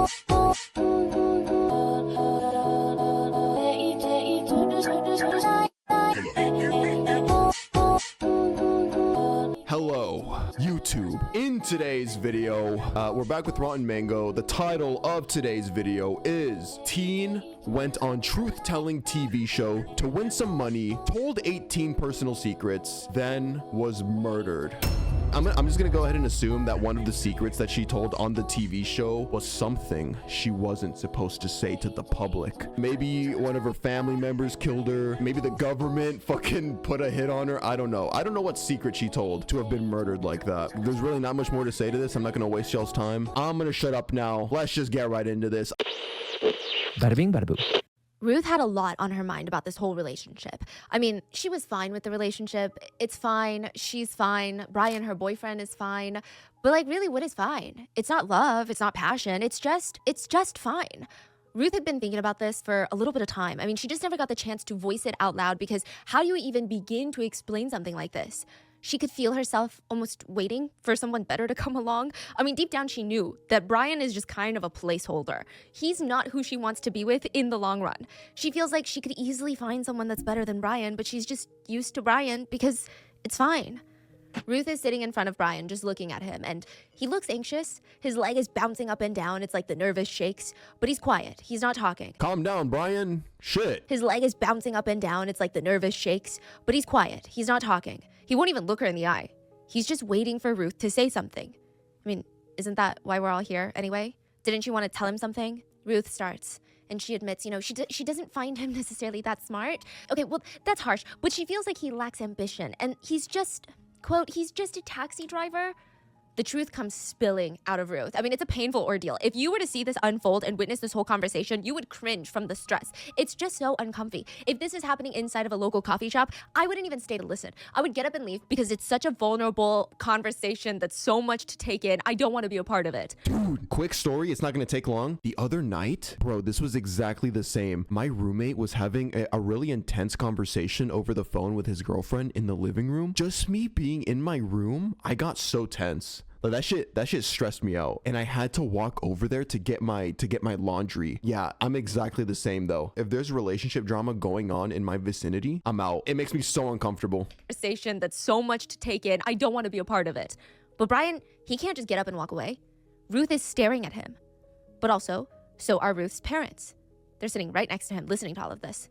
Hello, YouTube. In today's video, we're back with Rotten Mango. The title of today's video is Teen Went on Truth-Telling TV Show to Win Some Money, Told 18 Personal Secrets, then was murdered. I'm just gonna go ahead and assume that one of the secrets that she told on the TV show was something she wasn't supposed to say to the public. Maybe one of her family members killed her. Maybe the government fucking put a hit on her. I don't know. I don't know what secret she told to have been murdered like that. There's really not much more to say to this. I'm not gonna waste y'all's time. I'm gonna shut up now. Let's just get right into this. Bada bing, bada boom. Ruth had a lot on her mind about this whole relationship. I mean, she was fine with the relationship. It's fine. She's fine. Brian, her boyfriend, is fine. But like, really, what is fine? It's not love. It's not passion. It's just fine. Ruth had been thinking about this for a little bit of time. I mean, she just never got the chance to voice it out loud because how do you even begin to explain something like this? She could feel herself almost waiting for someone better to come along. I mean, deep down, she knew that Brian is just kind of a placeholder. He's not who she wants to be with in the long run. She feels like she could easily find someone that's better than Brian, but she's just used to Brian because it's fine. Ruth is sitting in front of Brian, just looking at him, and he looks anxious. His leg is bouncing up and down. It's like the nervous shakes, but he's quiet. He's not talking. Calm down, Brian. Shit. His leg is bouncing up and down. It's like the nervous shakes, but he's quiet. He's not talking. He won't even look her in the eye. He's just waiting for Ruth to say something. I mean, isn't that why we're all here anyway? Didn't you want to tell him something? Ruth starts. And she admits, you know, she doesn't find him necessarily that smart. Okay, well, that's harsh, but she feels like he lacks ambition. And he's just, quote, he's just a taxi driver. The truth comes spilling out of Ruth. I mean, it's a painful ordeal. If you were to see this unfold and witness this whole conversation, you would cringe from the stress. It's just so uncomfy. If this is happening inside of a local coffee shop, I wouldn't even stay to listen. I would get up and leave because it's such a vulnerable conversation that's so much to take in. I don't want to be a part of it. Dude, quick story. It's not going to take long. The other night, bro, this was exactly the same. My roommate was having a really intense conversation over the phone with his girlfriend in the living room. Just me being in my room, I got so tense. Like that shit stressed me out, and I had to walk over there to get my laundry. Yeah, I'm exactly the same though. If there's relationship drama going on in my vicinity, I'm out. It makes me so uncomfortable. Conversation that's so much to take in. I don't want to be a part of it. But Brian, he can't just get up and walk away. Ruth is staring at him. But also, so are Ruth's parents. They're sitting right next to him, listening to all of this.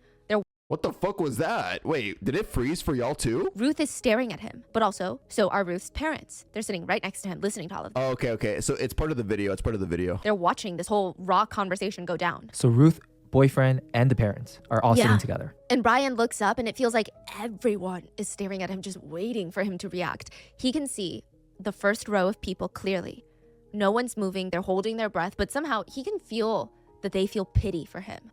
What the fuck was that? Wait, did it freeze for y'all too? Ruth is staring at him, but also, so are Ruth's parents. They're sitting right next to him, listening to all of this. Oh, okay. So it's part of the video. It's part of the video. They're watching this whole raw conversation go down. So Ruth, boyfriend, and the parents are all sitting together. And Brian looks up and it feels like everyone is staring at him, just waiting for him to react. He can see the first row of people clearly. No one's moving. They're holding their breath, but somehow he can feel that they feel pity for him.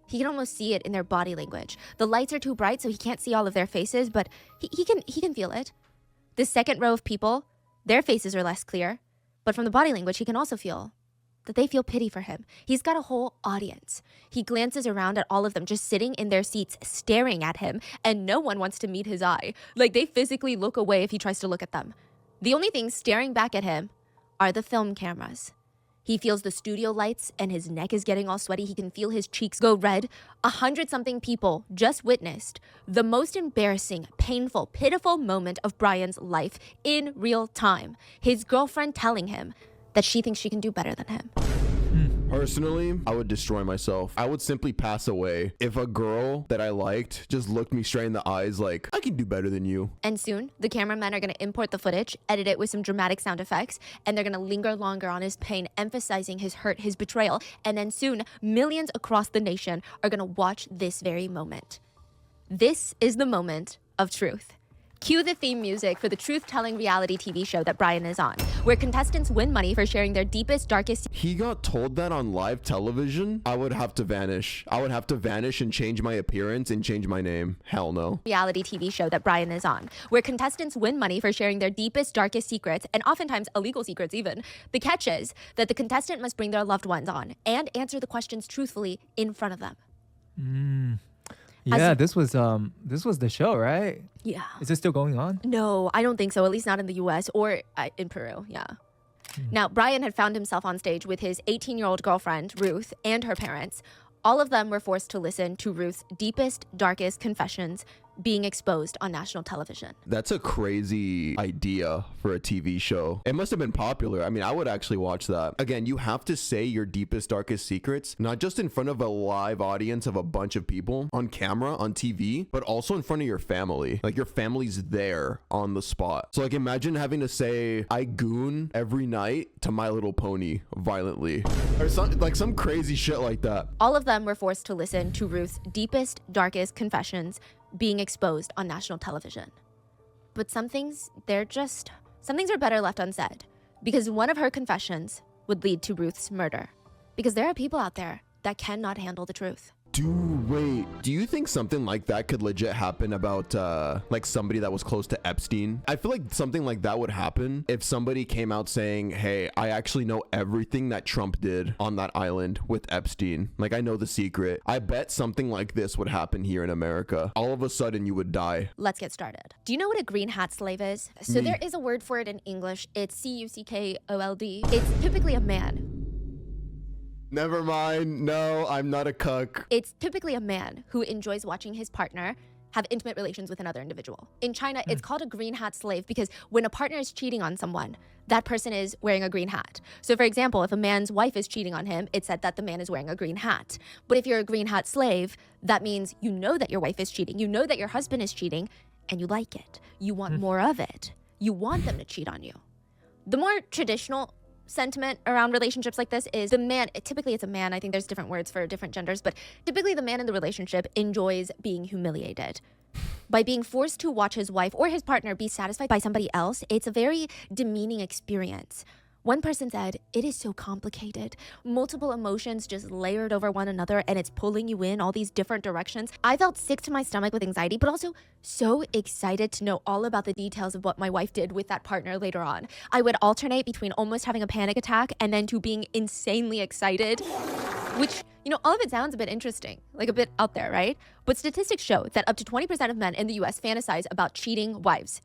He can almost see it in their body language. The lights are too bright, so he can't see all of their faces, but he can feel it. The second row of people, their faces are less clear, but from the body language, he can also feel that they feel pity for him. He's got a whole audience. He glances around at all of them just sitting in their seats, staring at him, and no one wants to meet his eye. Like, they physically look away if he tries to look at them. The only things staring back at him are the film cameras. He feels the studio lights and his neck is getting all sweaty. He can feel his cheeks go red. 100-something people just witnessed the most embarrassing, painful, pitiful moment of Brian's life in real time. His girlfriend telling him that she thinks she can do better than him. Personally, I would destroy myself. I would simply pass away if a girl that I liked just looked me straight in the eyes like, I can do better than you. And soon, the cameramen are going to import the footage, edit it with some dramatic sound effects, and they're going to linger longer on his pain, emphasizing his hurt, his betrayal. And then soon, millions across the nation are going to watch this very moment. This is the moment of truth. Cue the theme music for the truth-telling reality TV show that Brian is on, where contestants win money for sharing their deepest, darkest... He got told that on live television? I would have to vanish. I would have to vanish and change my appearance and change my name. Hell no. Reality TV show that Brian is on, where contestants win money for sharing their deepest, darkest secrets, and oftentimes illegal secrets even. The catch is that the contestant must bring their loved ones on and answer the questions truthfully in front of them. Yeah, this was the show, right? Yeah. Is it still going on? No, I don't think so. At least not in the US or in Peru. Yeah. Now, Brian had found himself on stage with his 18-year-old girlfriend, Ruth, and her parents. All of them were forced to listen to Ruth's deepest, darkest confessions being exposed on national television. That's a crazy idea for a TV show. It must have been popular. I mean, I would actually watch that. Again, you have to say your deepest, darkest secrets, not just in front of a live audience of a bunch of people on camera, on TV, but also in front of your family. Like your family's there on the spot. So like imagine having to say, I goon every night to My Little Pony violently. Or some crazy shit like that. All of them were forced to listen to Ruth's deepest, darkest confessions being exposed on national television. But some things are better left unsaid, because one of her confessions would lead to Ruth's murder. Because there are people out there that cannot handle the truth. Wait, do you think something like that could legit happen about like somebody that was close to Epstein? I feel like something like that would happen if somebody came out saying, hey, I actually know everything that Trump did on that island with Epstein. Like I know the secret. I bet something like this would happen here in America. All of a sudden you would die. Let's get started. Do you know what a green hat slave is? So there is a word for it in English. It's cuckold. It's typically a man. Never mind. No, I'm not a cuck. It's typically a man who enjoys watching his partner have intimate relations with another individual. In China, it's called a green hat slave because when a partner is cheating on someone, that person is wearing a green hat. So for example, if a man's wife is cheating on him, it's said that the man is wearing a green hat. But if you're a green hat slave, that means you know that your wife is cheating, you know that your husband is cheating, and you like it. You want more of it. You want them to cheat on you. The more traditional sentiment around relationships like this is the man, typically it's a man, I think there's different words for different genders, but typically the man in the relationship enjoys being humiliated. By being forced to watch his wife or his partner be satisfied by somebody else, it's a very demeaning experience. One person said, it is so complicated. Multiple emotions just layered over one another and it's pulling you in all these different directions. I felt sick to my stomach with anxiety, but also so excited to know all about the details of what my wife did with that partner later on. I would alternate between almost having a panic attack and then to being insanely excited, which, you know, all of it sounds a bit interesting, like a bit out there, right? But statistics show that up to 20% of men in the US fantasize about cheating wives.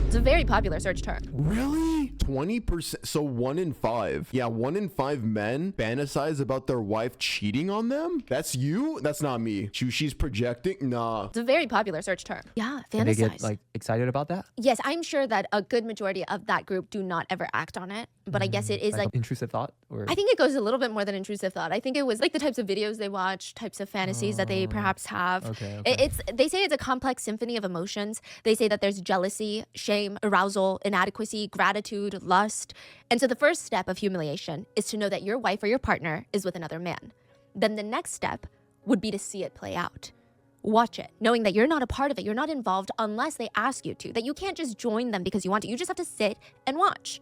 It's a very popular search term. Really? 20%? So 1 in 5. Yeah, 1 in 5 men fantasize about their wife cheating on them? That's you? That's not me. She's projecting? Nah. It's a very popular search term. Yeah, fantasize. And they get like excited about that? Yes, I'm sure that a good majority of that group do not ever act on it. But I guess it is like intrusive thought? Or? I think it goes a little bit more than intrusive thought. I think it was like the types of videos they watch, types of fantasies that they perhaps have. Okay. They say it's a complex symphony of emotions. They say that there's jealousy, shame, arousal, inadequacy, gratitude, lust. And so the first step of humiliation is to know that your wife or your partner is with another man. Then the next step would be to see it play out. Watch it, knowing that you're not a part of it. You're not involved unless they ask you to, that you can't just join them because you want to. You just have to sit and watch.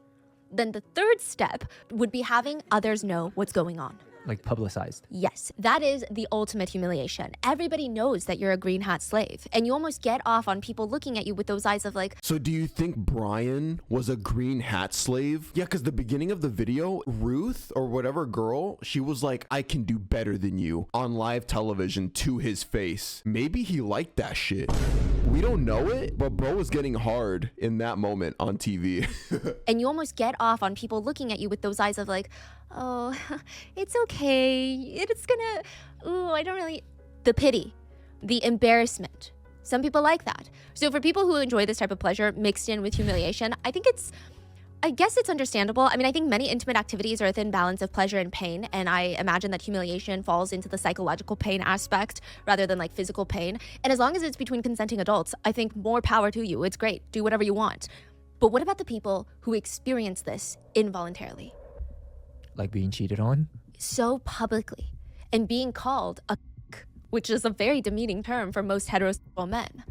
Then the third step would be having others know what's going on. Like publicized. Yes, that is the ultimate humiliation. Everybody knows that you're a green hat slave, and you almost get off on people looking at you with those eyes of like, so do you think Brian was a green hat slave? Yeah, because the beginning of the video, Ruth or whatever girl, she was like, I can do better than you on live television to his face. Maybe he liked that shit. We don't know it, but bro was getting hard in that moment on TV. And you almost get off on people looking at you with those eyes of like, oh, it's okay. It's gonna, I don't really. The pity, the embarrassment. Some people like that. So for people who enjoy this type of pleasure mixed in with humiliation, I guess it's understandable. I mean, I think many intimate activities are a thin balance of pleasure and pain. And I imagine that humiliation falls into the psychological pain aspect rather than like physical pain. And as long as it's between consenting adults, I think more power to you. It's great. Do whatever you want. But what about the people who experience this involuntarily? Like being cheated on? So publicly and being called a which is a very demeaning term for most heterosexual men.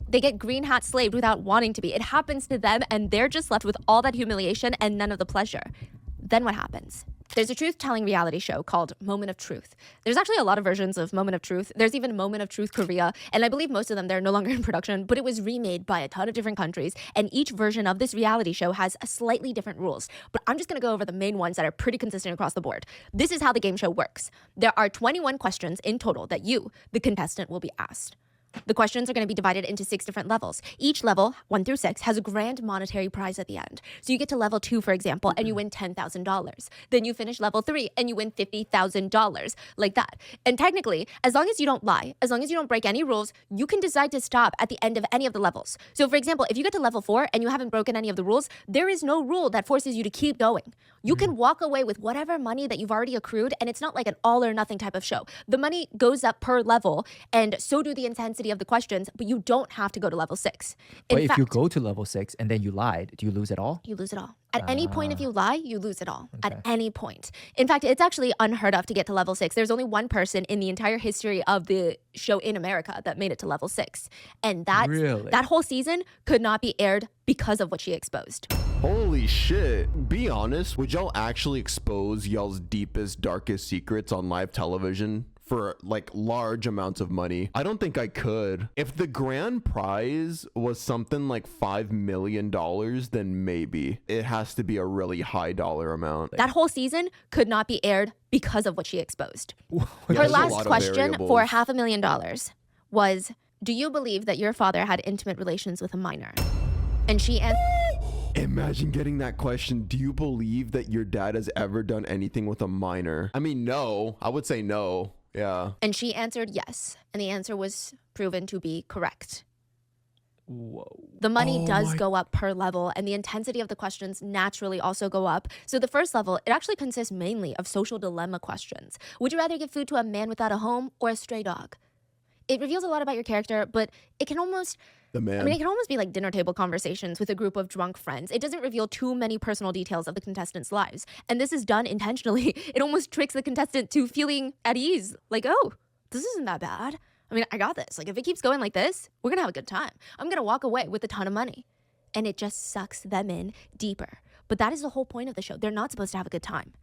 They get green hat slaved without wanting to be. It happens to them and they're just left with all that humiliation and none of the pleasure. Then what happens? There's a truth-telling reality show called Moment of Truth. There's actually a lot of versions of Moment of Truth. There's even Moment of Truth Korea, and I believe most of them, they're no longer in production, but it was remade by a ton of different countries, and each version of this reality show has a slightly different rules. But I'm just gonna go over the main ones that are pretty consistent across the board. This is how the game show works. There are 21 questions in total that you, the contestant, will be asked. The questions are going to be divided into 6 different levels. Each level, 1 through 6, has a grand monetary prize at the end. So you get to level 2, for example, and you win $10,000. Then you finish level 3 and you win $50,000, like that. And technically, as long as you don't lie, as long as you don't break any rules, you can decide to stop at the end of any of the levels. So for example, if you get to level 4 and you haven't broken any of the rules, there is no rule that forces you to keep going. You can walk away with whatever money that you've already accrued, and it's not like an all or nothing type of show. The money goes up per level, and so do the intensity of the questions, but you don't have to go to level 6. But if you go to level 6 and then you lied, do you lose it all? You lose it all. At any point, if you lie, you lose it all. Okay. At any point. In fact, it's actually unheard of to get to level 6. There's only one person in the entire history of the show in America that made it to level 6. And that whole season could not be aired because of what she exposed. Holy shit. Be honest, would y'all actually expose y'all's deepest, darkest secrets on live television for like large amounts of money? I don't think I could. If the grand prize was something like $5 million, then maybe. It has to be a really high dollar amount. That whole season could not be aired because of what she exposed. Yeah, Her there's a last lot of question for variables. $500,000 was, do you believe that your father had intimate relations with a minor? And she answered, Imagine getting that question. Do you believe that your dad has ever done anything with a minor? I mean, no. I would say no. Yeah. and she answered yes. And the answer was proven to be correct. Whoa. The money Oh does my- go up per level, and the intensity of the questions naturally also go up. So the first level, it actually consists mainly of social dilemma questions. Would you rather give food to a man without a home or a stray dog? It reveals a lot about your character, but it can almost The man. I mean, it can almost be like dinner table conversations with a group of drunk friends. It doesn't reveal too many personal details of the contestants' lives. And this is done intentionally. It almost tricks the contestant to feeling at ease. Like, oh, this isn't that bad. I mean, I got this. Like, if it keeps going like this, we're going to have a good time. I'm going to walk away with a ton of money. And it just sucks them in deeper. But that is the whole point of the show. They're not supposed to have a good time.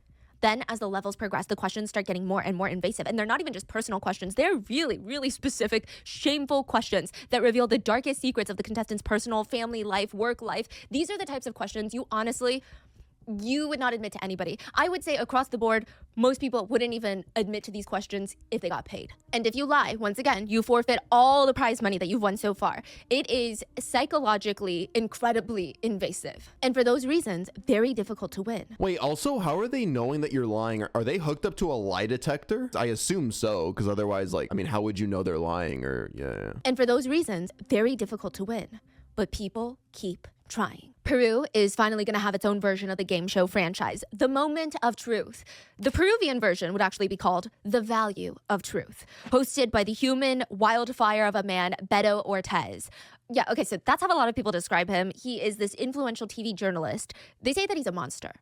Then, as the levels progress, the questions start getting more and more invasive. And they're not even just personal questions. They're really, really specific, shameful questions that reveal the darkest secrets of the contestants' personal, family life, work life. These are the types of questions you would not admit to anybody. I would say across the board, most people wouldn't even admit to these questions if they got paid. And if you lie, once again, you forfeit all the prize money that you've won so far. It is psychologically incredibly invasive. And for those reasons, very difficult to win. Wait, also, how are they knowing that you're lying? Are they hooked up to a lie detector? I assume so, because otherwise, like, I mean, how would you know they're lying? Or, yeah. And for those reasons, very difficult to win. But people keep trying. Peru is finally going to have its own version of the game show franchise, The Moment of Truth. The Peruvian version would actually be called The Value of Truth, hosted by the human wildfire of a man, Beto Ortiz. Yeah, okay, so that's how a lot of people describe him. He is this influential TV journalist. They say that he's a monster.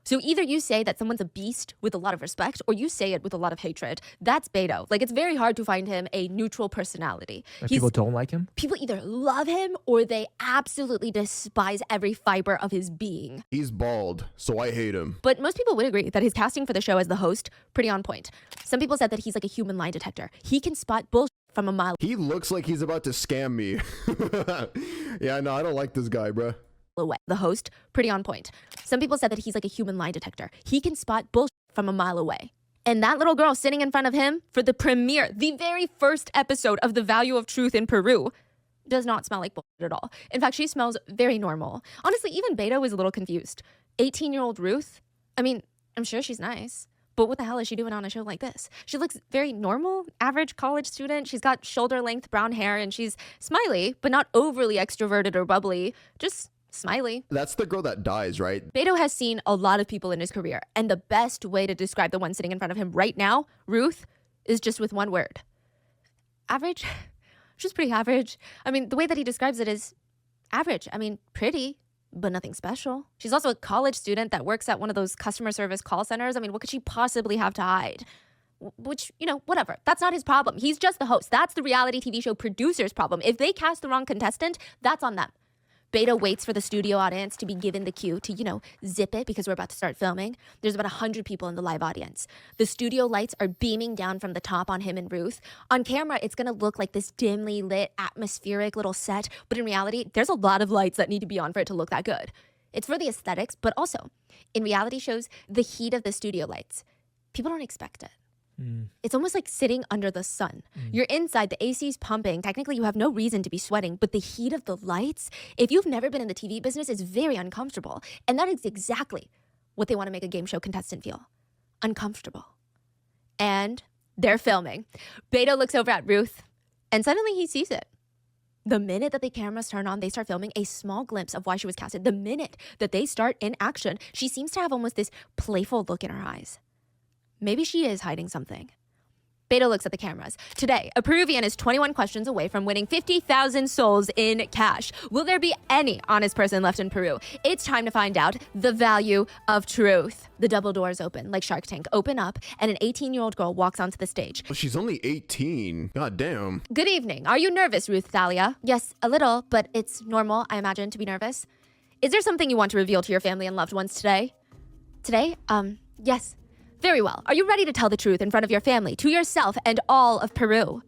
So either you say that someone's a beast with a lot of respect, or you say it with a lot of hatred. That's Beto. Like, it's very hard to find him a neutral personality. And people don't like him? People either love him or they absolutely despise every fiber of his being. He's bald, so I hate him. But most people would agree that his casting for the show as the host, pretty on point. Some people said that he's like a human lie detector. He can spot bullshit from a mile He looks like he's about to scam me. Yeah, no, I don't like this guy, bruh. away. The host, pretty on point. Some people said that he's like a human lie detector. He can spot bullshit from a mile away. And that little girl sitting in front of him for the premiere, the very first episode of The Value of Truth in Peru, does not smell like bullshit at all. In fact, she smells very normal. Honestly, even Beto was a little confused. 18-year-old Ruth? I mean, I'm sure she's nice. But what the hell is she doing on a show like this? She looks very normal, average college student. She's got shoulder-length brown hair, and she's smiley, but not overly extroverted or bubbly. Just smiley. That's the girl that dies, right? Beto has seen a lot of people in his career, and the best way to describe the one sitting in front of him right now, Ruth, is just with one word. Average? She's pretty average. I mean, the way that he describes it is average. I mean, pretty, but nothing special. She's also a college student that works at one of those customer service call centers. I mean, what could she possibly have to hide? Which, you know, whatever. That's not his problem. He's just the host. That's the reality TV show producer's problem. If they cast the wrong contestant, that's on them. Beto waits for the studio audience to be given the cue to, you know, zip it because we're about to start filming. There's about 100 people in the live audience. The studio lights are beaming down from the top on him and Ruth. On camera, it's going to look like this dimly lit, atmospheric little set. But in reality, there's a lot of lights that need to be on for it to look that good. It's for the aesthetics, but also, in reality shows, the heat of the studio lights. People don't expect it. It's almost like sitting under the sun. You're inside, the AC is pumping. Technically, you have no reason to be sweating, but the heat of the lights, if you've never been in the TV business, is very uncomfortable. And that is exactly what they want to make a game show contestant feel. Uncomfortable. And they're filming. Beto looks over at Ruth, and suddenly he sees it. The minute that the cameras turn on, they start filming a small glimpse of why she was casted. The minute that they start in action, she seems to have almost this playful look in her eyes. Maybe she is hiding something. Beto looks at the cameras. Today, a Peruvian is 21 questions away from winning 50,000 sols in cash. Will there be any honest person left in Peru? It's time to find out the value of truth. The double doors open, like Shark Tank, open up, and an 18-year-old girl walks onto the stage. Well, she's only 18. God damn. Good evening. Are you nervous, Ruth Thalia? Yes, a little, but it's normal, I imagine, to be nervous. Is there something you want to reveal to your family and loved ones today? Today? Yes. Very well. Are you ready to tell the truth in front of your family, to yourself, and all of Peru?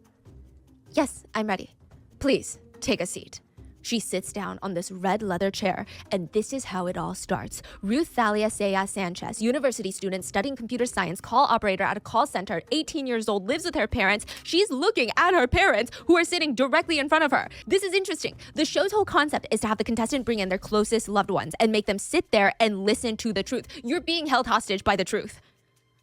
Yes, I'm ready. Please, take a seat. She sits down on this red leather chair, and this is how it all starts. Ruth Thalia Saya Sanchez, university student studying computer science, call operator at a call center, 18 years old, lives with her parents. She's looking at her parents, who are sitting directly in front of her. This is interesting. The show's whole concept is to have the contestant bring in their closest loved ones and make them sit there and listen to the truth. You're being held hostage by the truth.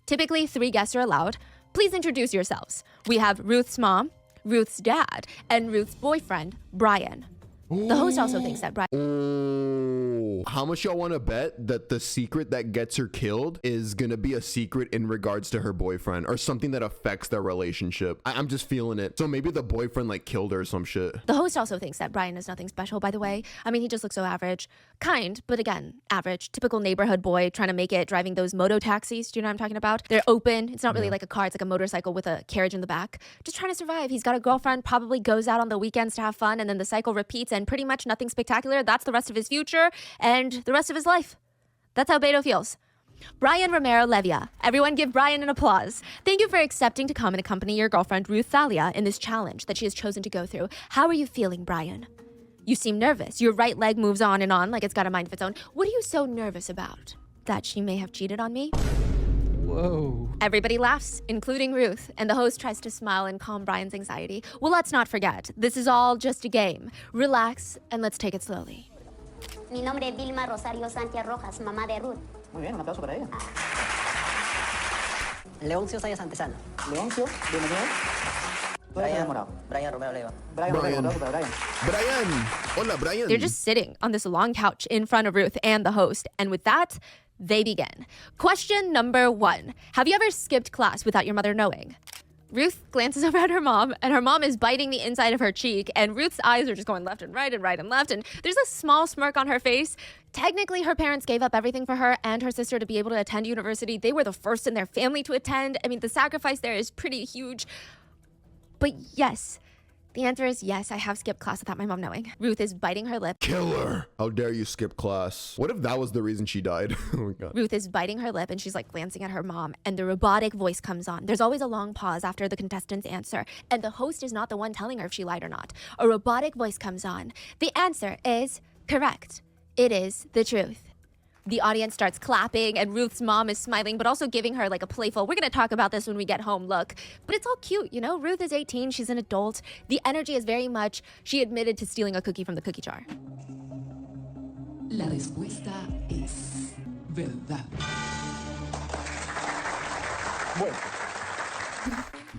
Typically, 3 guests are allowed. Please introduce yourselves. We have Ruth's mom, Ruth's dad, and Ruth's boyfriend, Brian. The host also thinks that Brian... Oh, how much y'all want to bet that the secret that gets her killed is going to be a secret in regards to her boyfriend or something that affects their relationship? I'm just feeling it. So maybe the boyfriend like killed her or some shit. The host also thinks that Brian is nothing special, by the way. I mean, he just looks so average. Kind, but again, average. Typical neighborhood boy trying to make it, driving those moto taxis. Do you know what I'm talking about? They're open. It's not really like a car. It's like a motorcycle with a carriage in the back. Just trying to survive. He's got a girlfriend, probably goes out on the weekends to have fun, and then the cycle repeats, and pretty much nothing spectacular. That's the rest of his future and the rest of his life. That's how Beto feels. Brian Romero Levia. Everyone give Brian an applause. Thank you for accepting to come and accompany your girlfriend, Ruth Thalia, in this challenge that she has chosen to go through. How are you feeling, Brian? You seem nervous. Your right leg moves on and on like it's got a mind of its own. What are you so nervous about? That she may have cheated on me? Whoa. Everybody laughs, including Ruth, and the host tries to smile and calm Brian's anxiety. Well, let's not forget, this is all just a game. Relax, and let's take it slowly. Mi nombre es Vilma Rosario Sánchez Rojas, mamá de Ruth. Muy bien, un aplauso para ella. Leoncio Sayas Antesana. Leoncio, bienvenido. Tú eres el enamorado. Brian Romero Leiva. Brian, un aplauso para Brian. Brian. Hola, Brian. They're just sitting on this long couch in front of Ruth and the host, and with that, they begin. Question number 1. Have you ever skipped class without your mother knowing? Ruth glances over at her mom, and her mom is biting the inside of her cheek, and Ruth's eyes are just going left and right and right and left, and there's a small smirk on her face. Technically, her parents gave up everything for her and her sister to be able to attend university. They were the first in their family to attend. I mean, the sacrifice there is pretty huge. But yes, the answer is yes, I have skipped class without my mom knowing. Ruth is biting her lip. Killer. How dare you skip class? What if that was the reason she died? Oh my god. Ruth is biting her lip and she's like glancing at her mom, and the robotic voice comes on. There's always a long pause after the contestant's answer, and the host is not the one telling her if she lied or not. A robotic voice comes on. The answer is correct. It is the truth. The audience starts clapping, and Ruth's mom is smiling, but also giving her like a playful, we're gonna talk about this when we get home look. But it's all cute, you know? Ruth is 18, she's an adult. The energy is very much, she admitted to stealing a cookie from the cookie jar. La respuesta es verdad.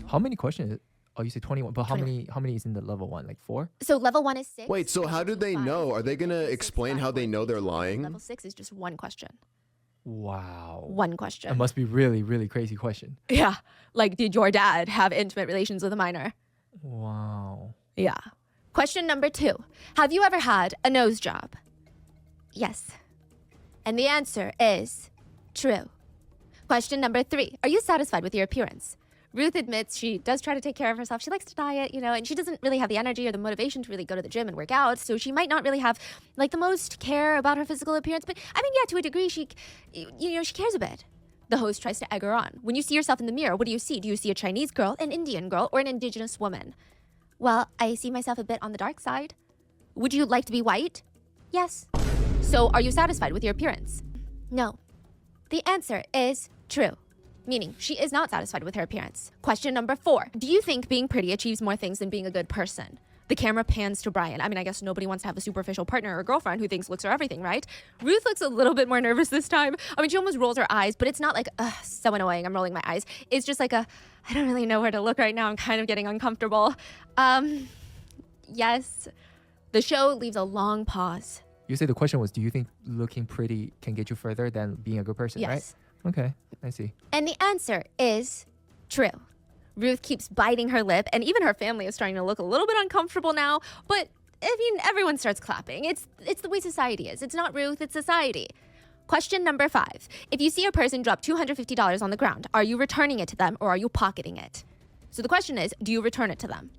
How many questions? Oh, you said 21, but 21. how many is in the level 1? Like 4? So level 1 is 6. Wait, so how do they know? Are they gonna explain how they know they're lying? Level 6 is just one question. Wow. One question. That must be really, really crazy question. Yeah. Like, did your dad have intimate relations with a minor? Wow. Yeah. Question number 2. Have you ever had a nose job? Yes. And the answer is true. Question number 3. Are you satisfied with your appearance? Ruth admits she does try to take care of herself. She likes to diet, you know, and she doesn't really have the energy or the motivation to really go to the gym and work out. So she might not really have like the most care about her physical appearance. But I mean, yeah, to a degree, she cares a bit. The host tries to egg her on. When you see yourself in the mirror, what do you see? Do you see a Chinese girl, an Indian girl, or an indigenous woman? Well, I see myself a bit on the dark side. Would you like to be white? Yes. So are you satisfied with your appearance? No. The answer is true. meaning she is not satisfied with her appearance. Question number 4. Do you think being pretty achieves more things than being a good person? The camera pans to Brian. I mean, I guess nobody wants to have a superficial partner or girlfriend who thinks looks are everything, right? Ruth looks a little bit more nervous this time. I mean, she almost rolls her eyes, but it's not like, ugh, so annoying, I'm rolling my eyes. It's just like I don't really know where to look right now. I'm kind of getting uncomfortable. Yes. The show leaves a long pause. You say the question was, do you think looking pretty can get you further than being a good person, Yes. right? Okay, I see. And the answer is true. Ruth keeps biting her lip, and even her family is starting to look a little bit uncomfortable now. But, I mean, everyone starts clapping. It's the way society is. It's not Ruth, it's society. Question number 5. If you see a person drop $250 on the ground, are you returning it to them or are you pocketing it? So the question is, do you return it to them?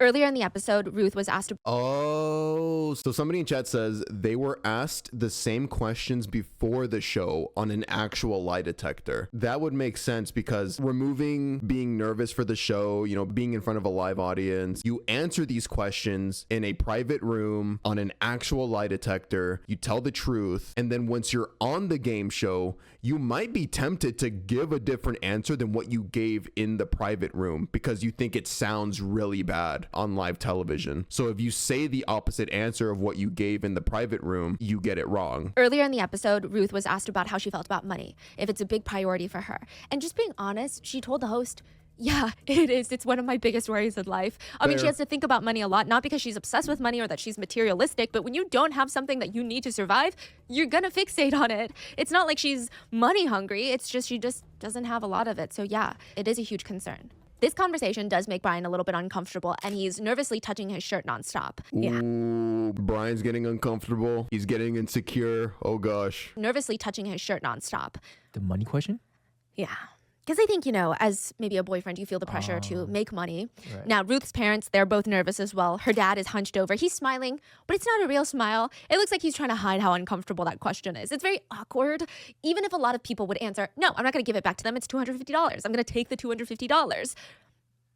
Earlier in the episode, Ruth was asked Oh, so somebody in chat says they were asked the same questions before the show on an actual lie detector. That would make sense because removing being nervous for the show, you know, being in front of a live audience, you answer these questions in a private room on an actual lie detector, you tell the truth, and then once you're on the game show, you might be tempted to give a different answer than what you gave in the private room because you think it sounds really bad on live television. So if you say the opposite answer of what you gave in the private room, you get it wrong. Earlier in the episode, Ruth was asked about how she felt about money, if it's a big priority for her. And just being honest, she told the host, yeah, it is. It's one of my biggest worries in life. I mean, she has to think about money a lot, not because she's obsessed with money or that she's materialistic, but when you don't have something that you need to survive, you're gonna fixate on it. It's not like she's money hungry. It's just she just doesn't have a lot of it. So yeah, it is a huge concern. This conversation does make Brian a little bit uncomfortable, and he's nervously touching his shirt nonstop. Yeah. Ooh, Brian's getting uncomfortable. He's getting insecure. Oh gosh. Nervously touching his shirt nonstop. The money question? Yeah. Because I think, you know, as maybe a boyfriend, you feel the pressure to make money. Right. Now, Ruth's parents, they're both nervous as well. Her dad is hunched over. He's smiling, but it's not a real smile. It looks like he's trying to hide how uncomfortable that question is. It's very awkward. Even if a lot of people would answer, no, I'm not going to give it back to them. It's $250. I'm going to take the $250.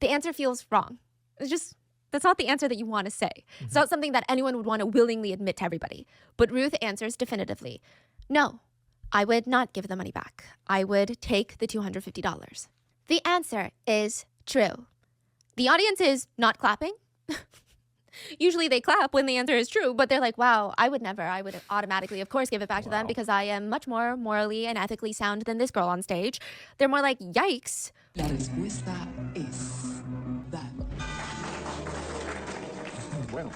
The answer feels wrong. It's just, that's not the answer that you want to say. It's not something that anyone would want to willingly admit to everybody. But Ruth answers definitively, no, I would not give the money back. I would take the $250. The answer is true. The audience is not clapping. Usually they clap when the answer is true, but they're like, wow, I would never. I would automatically, of course, give it back to them because I am much more morally and ethically sound than this girl on stage. They're more like, yikes. La respuesta es that. Bueno.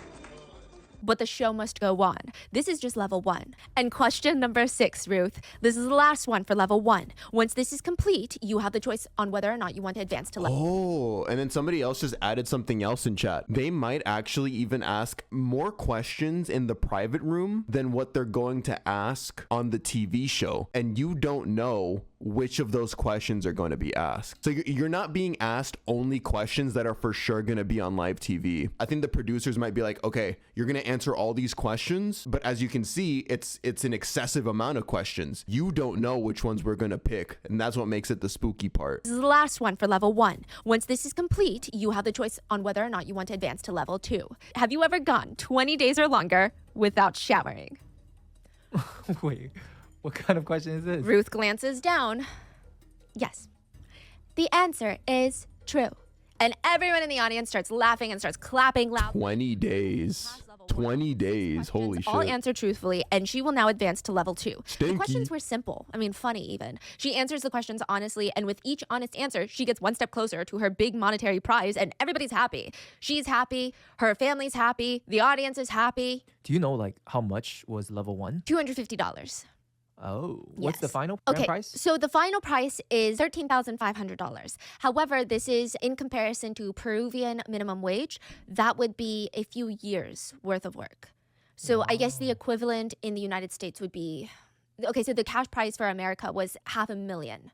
But the show must go on. This is just level 1. And question number 6, Ruth. This is the last one for level 1. Once this is complete, you have the choice on whether or not you want to advance to level. Oh, and then somebody else just added something else in chat. They might actually even ask more questions in the private room than what they're going to ask on the TV show. And you don't know which of those questions are going to be asked. So you're not being asked only questions that are for sure going to be on live TV. I think the producers might be like, okay, you're going to answer all these questions, but as you can see, it's an excessive amount of questions. You don't know which ones we're going to pick, and that's what makes it the spooky part. This is the last one for level 1. Once this is complete, you have the choice on whether or not you want to advance to level 2. Have you ever gone 20 days or longer without showering? Wait, what kind of question is this? Ruth glances down. Yes. The answer is true. And everyone in the audience starts laughing and starts clapping loud. 20 days. 20 days. Holy shit. All answer truthfully, and she will now advance to level 2. The Stinky. questions were simple. I mean, funny even. She answers the questions honestly, and with each honest answer, she gets one step closer to her big monetary prize, and everybody's happy. She's happy, her family's happy, the audience is happy. Do you know like how much was level 1? $250. Oh, what's the Yes. final grand price? So the final price is $13,500. However, this is in comparison to Peruvian minimum wage. That would be a few years worth of work. So I guess the equivalent in the United States would be, okay, so the cash prize for America was $500,000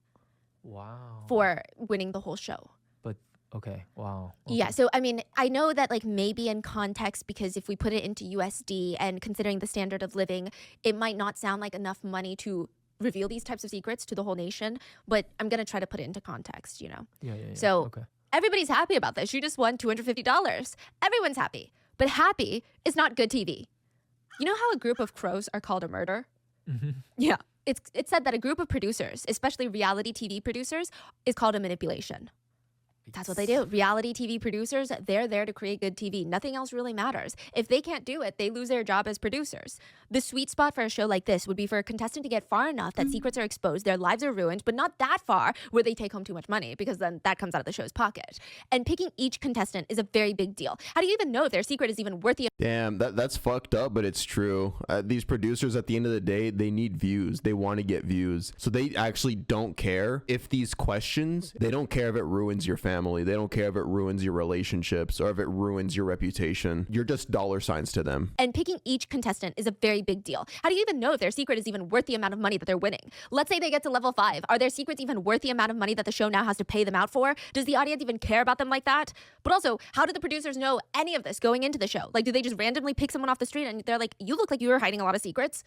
Wow. for winning the whole show. But okay, wow. Okay. Yeah, so I mean, I know that like maybe in context, because if we put it into USD and considering the standard of living, it might not sound like enough money to reveal these types of secrets to the whole nation, but I'm going to try to put it into context, you know? Yeah. So okay. everybody's happy about this. She just won $250. Everyone's happy, but happy is not good TV. You know how a group of crows are called a murder? Mm-hmm. Yeah, it's said that a group of producers, especially reality TV producers, is called a manipulation. That's what they do. Reality TV producers, they're there to create good TV. Nothing else really matters. If they can't do it, they lose their job as producers. The sweet spot for a show like this would be for a contestant to get far enough that secrets are exposed, their lives are ruined, but not that far where they take home too much money, because then that comes out of the show's pocket. And picking each contestant is a very big deal. How do you even know if their secret is even worth the... Damn, that's fucked up, but it's true. These producers, at the end of the day, they need views. They want to get views. So they actually don't care if these questions, they don't care if it ruins your family. They don't care if it ruins your relationships or if it ruins your reputation. You're just dollar signs to them. And picking each contestant is a very big deal. How do you even know if their secret is even worth the amount of money that they're winning? Let's say they get to level 5. Are their secrets even worth the amount of money that the show now has to pay them out for? Does the audience even care about them like that? But also, how do the producers know any of this going into the show? Like, do they just randomly pick someone off the street and they're like, you look like you were hiding a lot of secrets?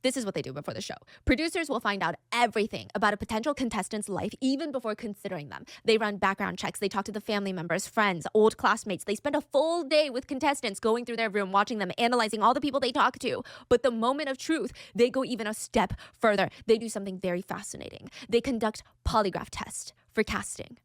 This is what they do before the show. Producers will find out everything about a potential contestant's life even before considering them. They run background checks. They talk to the family members, friends, old classmates. They spend a full day with contestants going through their room, watching them, analyzing all the people they talk to. But the moment of truth, they go even a step further. They do something very fascinating. They conduct polygraph tests for casting.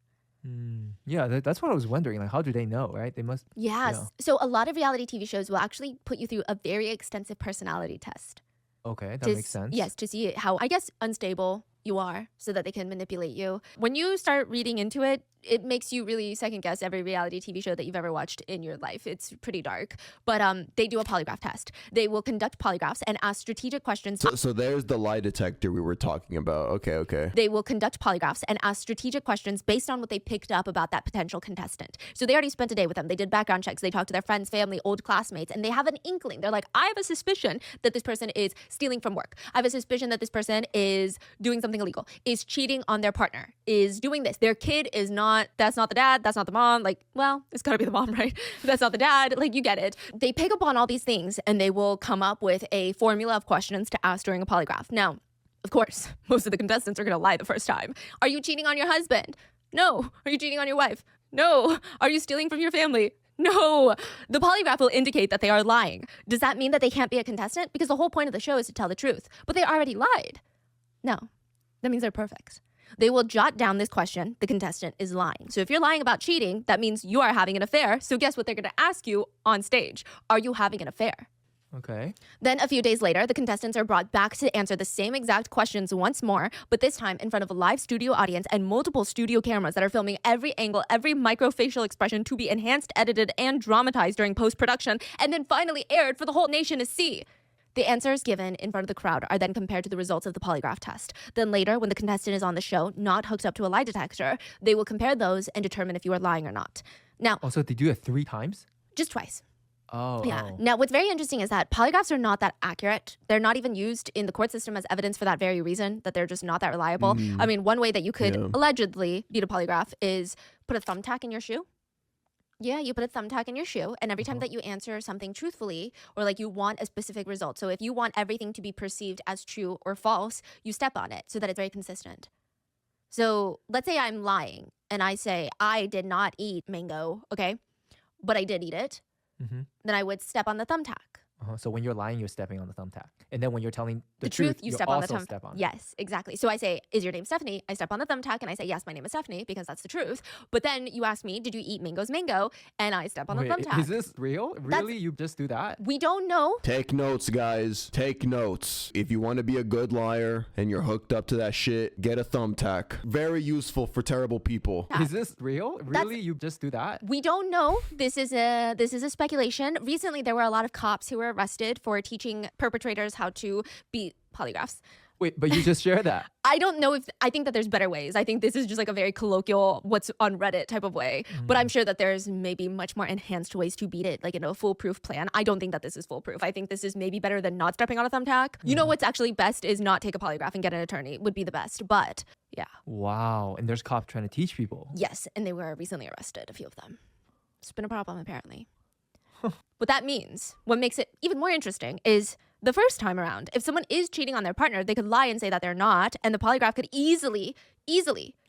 Yeah, that's what I was wondering. Like, how do they know, right? They must. Yes. Yeah. So a lot of reality TV shows will actually put you through a very extensive personality test. Okay, that to makes sense. Yes, to see how, I guess, unstable you are so that they can manipulate you. When you start reading into it, it makes you really second guess every reality TV show that you've ever watched in your life. It's pretty dark. But they do a polygraph test. They will conduct polygraphs and ask strategic questions. So there's the lie detector we were talking about. Okay. They will conduct polygraphs and ask strategic questions based on what they picked up about that potential contestant. So they already spent a day with them. They did background checks. They talked to their friends, family, old classmates, and they have an inkling. They're like, I have a suspicion that this person is stealing from work. I have a suspicion that this person is doing something illegal, is cheating on their partner, is doing this. Their kid is not, that's not the dad, that's not the mom. Like, well, it's gotta be the mom, right? That's not the dad. Like, you get it. They pick up on all these things and they will come up with a formula of questions to ask during a polygraph. Now, of course, most of the contestants are gonna lie the first time. Are you cheating on your husband? No. Are you cheating on your wife? No. Are you stealing from your family? No. The polygraph will indicate that they are lying. Does that mean that they can't be a contestant? Because the whole point of the show is to tell the truth. But they already lied. No. That means they're perfect. They will jot down this question, the contestant is lying. So if you're lying about cheating, that means you are having an affair. So guess what they're going to ask you on stage? Are you having an affair? Okay. Then a few days later, the contestants are brought back to answer the same exact questions once more, but this time in front of a live studio audience and multiple studio cameras that are filming every angle, every microfacial expression to be enhanced, edited, and dramatized during post-production, and then finally aired for the whole nation to see. The answers given in front of the crowd are then compared to the results of the polygraph test. Then later, when the contestant is on the show, not hooked up to a lie detector, they will compare those and determine if you are lying or not. Now, Also, they do it 3 times? just twice. Oh. Yeah. Oh. Now, what's very interesting is that polygraphs are not that accurate. They're not even used in the court system as evidence for that very reason, that they're just not that reliable. I mean, one way that you could allegedly beat a polygraph is put a thumbtack in your shoe. Yeah, you put a thumbtack in your shoe, and every time that you answer something truthfully, or like you want a specific result, so if you want everything to be perceived as true or false, you step on it so that it's very consistent. So let's say I'm lying, and I say, I did not eat mango, okay? But I did eat it. Then I would step on the thumbtack. So when you're lying, you're stepping on the thumbtack. And then when you're telling the truth, you step on the also thumbtack. step on it. Yes, exactly. So I say, is your name Stephanie? I step on the thumbtack and I say, yes, my name is Stephanie, because that's the truth. But then you ask me, did you eat mango's mango? And I step on Wait, the thumbtack. is this real? Really? You just do that? We don't know. Take notes, guys. Take notes. If you want to be a good liar and you're hooked up to that shit, get a thumbtack. Very useful for terrible people. Is this real? Really? You just do that? We don't know. This is a speculation. Recently, there were a lot of cops who were arrested for teaching perpetrators how to beat polygraphs. Wait, but you just share that. I don't know I think that there's better ways. I think this is just like a very colloquial, what's on Reddit type of way. But I'm sure that there's maybe much more enhanced ways to beat it, like, a foolproof plan. I don't think that this is foolproof. I think this is maybe better than not stepping on a thumbtack. You know what's actually best is not take a polygraph and get an attorney would be the best. But yeah. Wow. And there's cops trying to teach people. Yes, and they were recently arrested, a few of them. It's been a problem, apparently. What that means, what makes it even more interesting, is the first time around, if someone is cheating on their partner, they could lie and say that they're not, and the polygraph could easily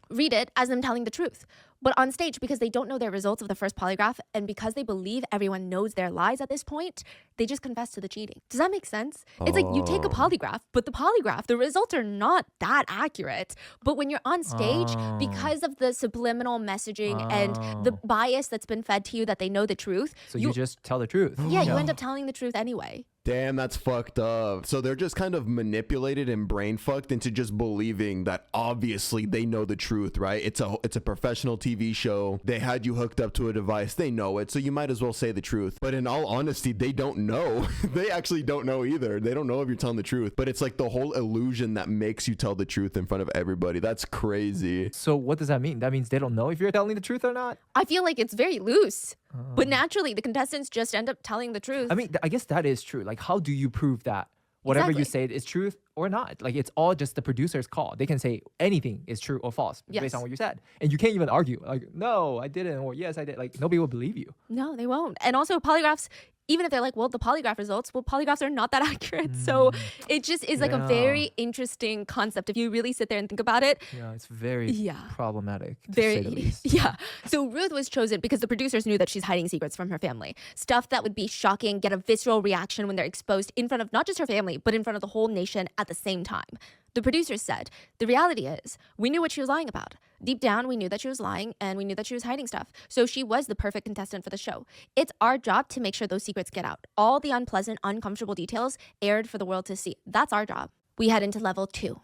read it as them telling the truth. But on stage, because they don't know their results of the first polygraph, and because they believe everyone knows their lies at this point, they just confess to the cheating. Does that make sense? It's like you take a polygraph, but the polygraph, the results are not that accurate. But when you're on stage, because of the subliminal messaging and the bias that's been fed to you that they know the truth, So you just tell the truth. yeah, you end up telling the truth anyway. Damn, that's fucked up. So they're just kind of manipulated and brain fucked into just believing that obviously they know the truth, right? It's a professional TV show. They had you hooked up to a device. They know it, so you might as well say the truth. But in all honesty, they don't know. They actually don't know either. They don't know if you're telling the truth. But it's like the whole illusion that makes you tell the truth in front of everybody. That's crazy. So what does that mean? That means they don't know if you're telling the truth or not? I feel like it's very loose. But naturally, the contestants just end up telling the truth. I mean, I guess that is true. Like, how do you prove that whatever you say is truth or not? Like, it's all just the producer's call. They can say anything is true or false based Yes. on what you said. And you can't even argue. Like, no, I didn't, or yes, I did. Like, nobody will believe you. No, they won't. And also polygraphs, even if they're like, well, the polygraph results, well, polygraphs are not that accurate. So it just is like a very interesting concept. If you really sit there and think about it, Yeah, it's very problematic, to say the least. Yeah. So Ruth was chosen because the producers knew that she's hiding secrets from her family. Stuff that would be shocking, get a visceral reaction when they're exposed in front of not just her family, but in front of the whole nation at the same time. The producers said, the reality is, we knew what she was lying about. Deep down, we knew that she was lying and we knew that she was hiding stuff. So she was the perfect contestant for the show. It's our job to make sure those secrets get out. All the unpleasant, uncomfortable details aired for the world to see. That's our job. We head into level 2.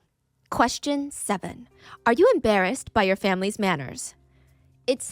Question 7. Are you embarrassed by your family's manners? It's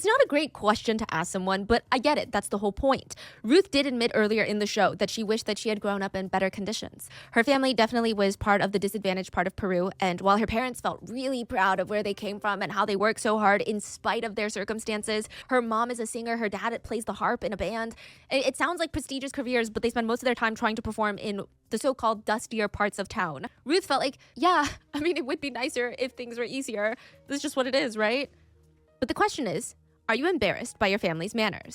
not a great question to ask someone, but I get it. That's the whole point. Ruth did admit earlier in the show that she wished that she had grown up in better conditions. Her family definitely was part of the disadvantaged part of Peru, and while her parents felt really proud of where they came from and how they worked so hard in spite of their circumstances, her mom is a singer, her dad plays the harp in a band. It sounds like prestigious careers, but they spend most of their time trying to perform in the so-called dustier parts of town. Ruth felt like, yeah, I mean, it would be nicer if things were easier. This is just what it is, right? But the question is, are you embarrassed by your family's manners?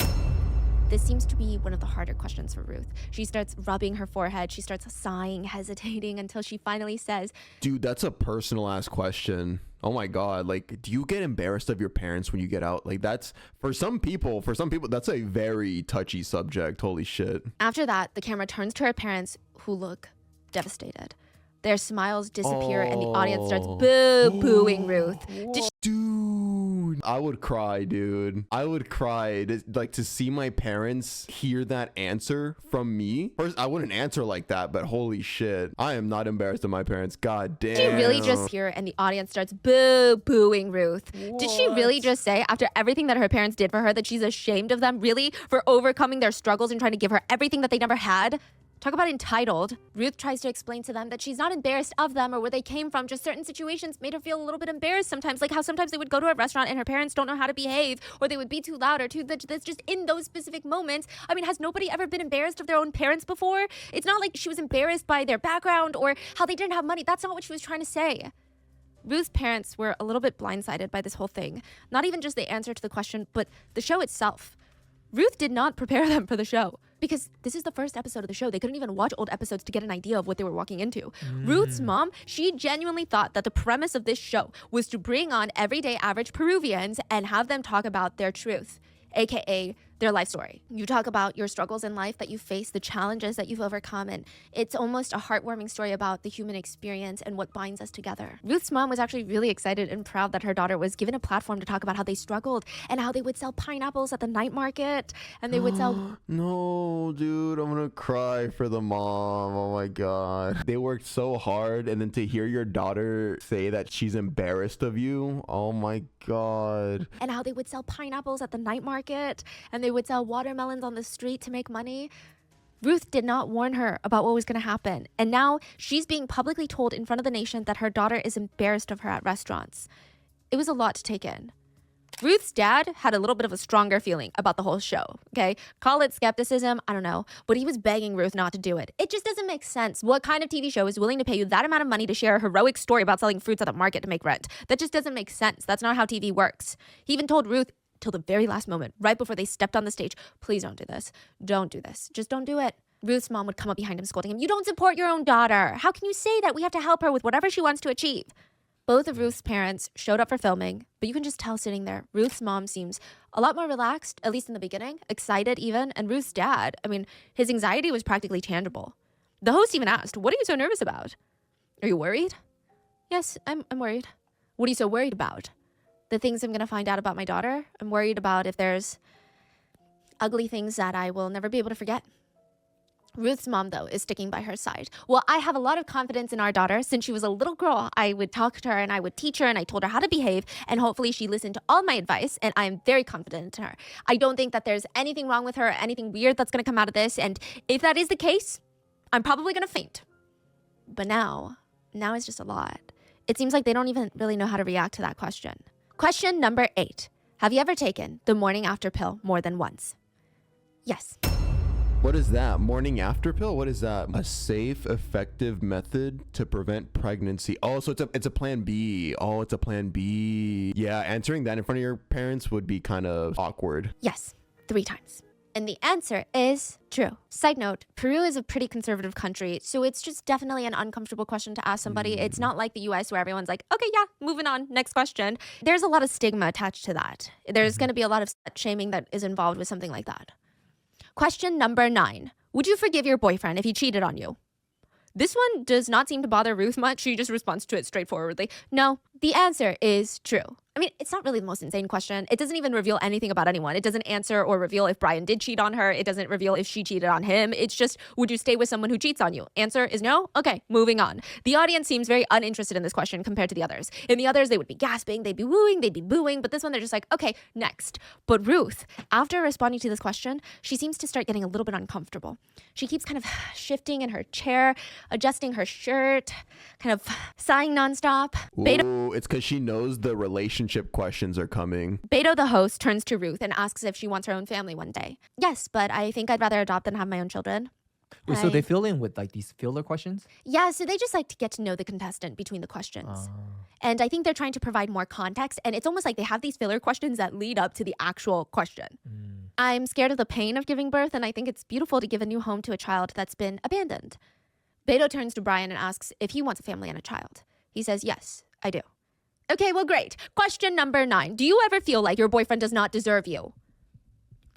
This seems to be one of the harder questions for Ruth. She starts rubbing her forehead. She starts sighing, hesitating until she finally says, Dude, that's a personal ass question. Oh my God. Like, do you get embarrassed of your parents when you get out? Like, that's for some people, that's a very touchy subject. Holy shit. After that, the camera turns to her parents, who look devastated. Their smiles disappear and the audience starts booing Ruth. Dude, I would cry, dude. I would cry to see my parents hear that answer from me. First, I wouldn't answer like that, but holy shit. I am not embarrassed of my parents. God damn. Did she really just hear and the audience starts booing Ruth? Did she really just say, after everything that her parents did for her, that she's ashamed of them, really, for overcoming their struggles and trying to give her everything that they never had? Talk about entitled. Ruth tries to explain to them that she's not embarrassed of them or where they came from. Just certain situations made her feel a little bit embarrassed sometimes. Like how sometimes they would go to a restaurant and her parents don't know how to behave, or they would be too loud or that's just in those specific moments. I mean, has nobody ever been embarrassed of their own parents before? It's not like she was embarrassed by their background or how they didn't have money. That's not what she was trying to say. Ruth's parents were a little bit blindsided by this whole thing. Not even just the answer to the question, but the show itself. Ruth did not prepare them for the show because this is the first episode of the show. They couldn't even watch old episodes to get an idea of what they were walking into. Ruth's mom, she genuinely thought that the premise of this show was to bring on everyday average Peruvians and have them talk about their truth, aka their life story. You talk about your struggles in life that you face, the challenges that you've overcome, and it's almost a heartwarming story about the human experience and what binds us together. Ruth's mom was actually really excited and proud that her daughter was given a platform to talk about how they struggled and how they would sell pineapples at the night market and they would sell... No, dude, I'm gonna cry for the mom. Oh my God. They worked so hard, and then to hear your daughter say that she's embarrassed of you, oh my God. And how they would sell pineapples at the night market and they would sell watermelons on the street to make money. Ruth did not warn her about what was going to happen. And now she's being publicly told in front of the nation that her daughter is embarrassed of her at restaurants. It was a lot to take in. Ruth's dad had a little bit of a stronger feeling about the whole show, okay? Call it skepticism, I don't know. But he was begging Ruth not to do it. It just doesn't make sense. What kind of TV show is willing to pay you that amount of money to share a heroic story about selling fruits at the market to make rent? That just doesn't make sense. That's not how TV works. He even told Ruth, till the very last moment, right before they stepped on the stage, please don't do this. Don't do this. Just don't do it. Ruth's mom would come up behind him scolding him, you don't support your own daughter. How can you say that? We have to help her with whatever she wants to achieve. Both of Ruth's parents showed up for filming, but you can just tell sitting there, Ruth's mom seems a lot more relaxed, at least in the beginning, excited even, and Ruth's dad, I mean, his anxiety was practically tangible. The host even asked, "What are you so nervous about? Are you worried?" "Yes, I'm worried." "What are you so worried about?" "The things I'm going to find out about my daughter. I'm worried about if there's ugly things that I will never be able to forget." Ruth's mom, though, is sticking by her side. "Well, I have a lot of confidence in our daughter. Since she was a little girl, I would talk to her and I would teach her and I told her how to behave, and hopefully she listened to all my advice, and I am very confident in her. I don't think that there's anything wrong with her or anything weird that's going to come out of this, and if that is the case, I'm probably going to faint." But now it's just a lot. It seems like they don't even really know how to react to that question. Question number 8. Have you ever taken the morning after pill more than once? Yes. What is that? Morning after pill? What is that? A safe, effective method to prevent pregnancy. Oh, so it's a plan B. Oh, it's a plan B. Yeah, answering that in front of your parents would be kind of awkward. Yes, 3 times. And the answer is true. Side note, Peru is a pretty conservative country, so it's just definitely an uncomfortable question to ask somebody. It's not like the US where everyone's like, "Okay, yeah, moving on, next question." There's a lot of stigma attached to that. There's going to be a lot of shaming that is involved with something like that. Question number 9. Would you forgive your boyfriend if he cheated on you? This one does not seem to bother Ruth much. She just responds to it straightforwardly. No, the answer is true. I mean, it's not really the most insane question. It doesn't even reveal anything about anyone. It doesn't answer or reveal if Brian did cheat on her. It doesn't reveal if she cheated on him. It's just, would you stay with someone who cheats on you? Answer is no? Okay, moving on. The audience seems very uninterested in this question compared to the others. In the others, they would be gasping, they'd be wooing, they'd be booing, but this one, they're just like, okay, next. But Ruth, after responding to this question, she seems to start getting a little bit uncomfortable. She keeps kind of shifting in her chair, adjusting her shirt, kind of sighing nonstop. Ooh, it's because she knows the relationship questions are coming. Beto, the host, turns to Ruth and asks if she wants her own family one day. Yes, but I think I'd rather adopt than have my own children. Wait, so they fill in with like these filler questions? Yeah, so they just like to get to know the contestant between the questions. And I think they're trying to provide more context, and it's almost like they have these filler questions that lead up to the actual question. I'm scared of the pain of giving birth, and I think it's beautiful to give a new home to a child that's been abandoned. Beto turns to Brian and asks if he wants a family and a child. He says, yes, I do. Okay, well, great. Question number 9. Do you ever feel like your boyfriend does not deserve you?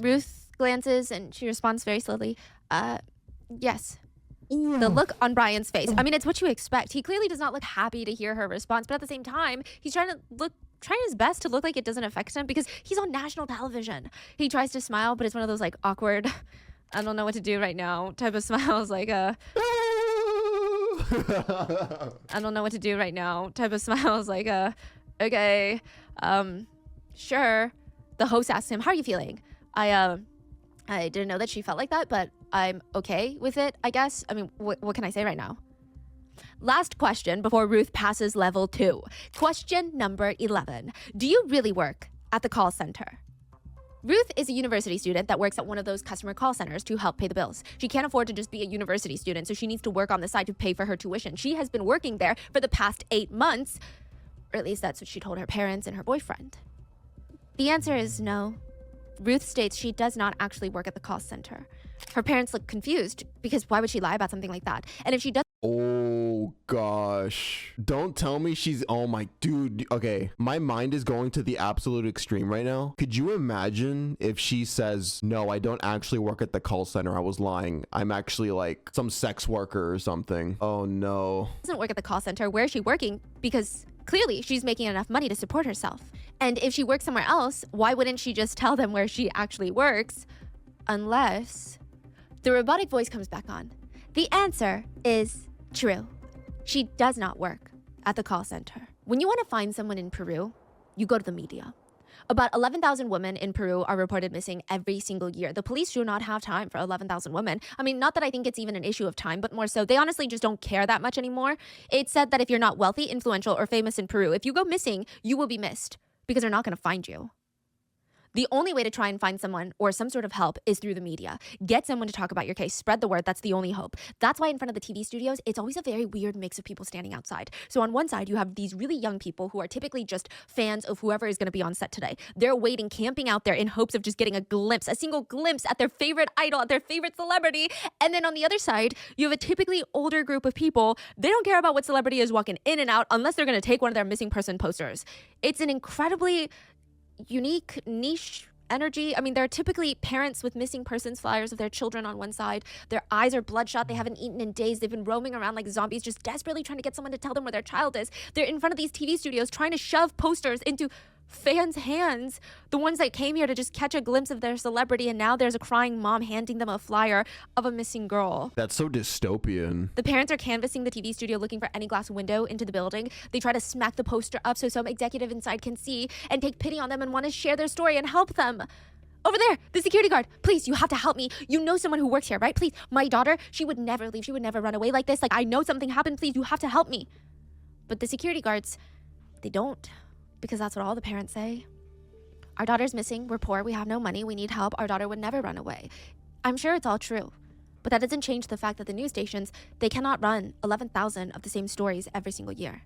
Ruth glances and she responds very slowly, yes. The look on Brian's face. I mean, it's what you expect. He clearly does not look happy to hear her response, but at the same time, he's trying his best to look like it doesn't affect him because he's on national television. He tries to smile, but it's one of those like awkward, I don't know what to do right now type of smiles, like I don't know what to do right now type of smiles, like okay, sure. The host asks him, how are you feeling? I didn't know that she felt like that, but I'm okay with it, I guess. I mean, what can I say right now? Last question before Ruth passes level 2. Question number 11. Do you really work at the call center? Ruth is a university student that works at one of those customer call centers to help pay the bills. She can't afford to just be a university student, so she needs to work on the side to pay for her tuition. She has been working there for the past 8 months, or at least that's what she told her parents and her boyfriend. The answer is no. Ruth states she does not actually work at the call center. Her parents look confused because why would she lie about something like that? And if she does... Oh gosh. Don't tell me she's, oh my dude. Okay, my mind is going to the absolute extreme right now. Could you imagine if she says, no, I don't actually work at the call center, I was lying, I'm actually like some sex worker or something. Oh no. Doesn't work at the call center. Where is she working? Because clearly she's making enough money to support herself. And if she works somewhere else, why wouldn't she just tell them where she actually works? Unless... The robotic voice comes back on. The answer is true. She does not work at the call center. When you want to find someone in Peru, you go to the media. About 11,000 women in Peru are reported missing every single year. The police do not have time for 11,000 women. I mean, not that I think it's even an issue of time, but more so, they honestly just don't care that much anymore. It's said that if you're not wealthy, influential, or famous in Peru, if you go missing, you will be missed because they're not going to find you. The only way to try and find someone or some sort of help is through the media. Get someone to talk about your case, spread the word. That's the only hope. That's why in front of the TV studios, it's always a very weird mix of people standing outside. So on one side, you have these really young people who are typically just fans of whoever is going to be on set today. They're waiting, camping out there in hopes of just getting a glimpse, a single glimpse at their favorite idol, at their favorite celebrity. And then on the other side, you have a typically older group of people. They don't care about what celebrity is walking in and out unless they're going to take one of their missing person posters. It's an incredibly unique niche energy. I mean, there are typically parents with missing persons flyers of their children on one side. Their eyes are bloodshot. They haven't eaten in days. They've been roaming around like zombies, just desperately trying to get someone to tell them where their child is. They're in front of these TV studios trying to shove posters into fans' hands, the ones that came here to just catch a glimpse of their celebrity, and now there's a crying mom handing them a flyer of a missing girl. That's so dystopian. The parents are canvassing the TV studio looking for any glass window into the building. They try to smack the poster up so some executive inside can see and take pity on them and want to share their story and help them. Over there, the security guard. Please, you have to help me. You know someone who works here, right? Please, my daughter, she would never leave. She would never run away like this. Like, I know something happened. Please, you have to help me. But the security guards, they don't. Because that's what all the parents say. Our daughter's missing. We're poor. We have no money. We need help. Our daughter would never run away. I'm sure it's all true. But that doesn't change the fact that the news stations, they cannot run 11,000 of the same stories every single year.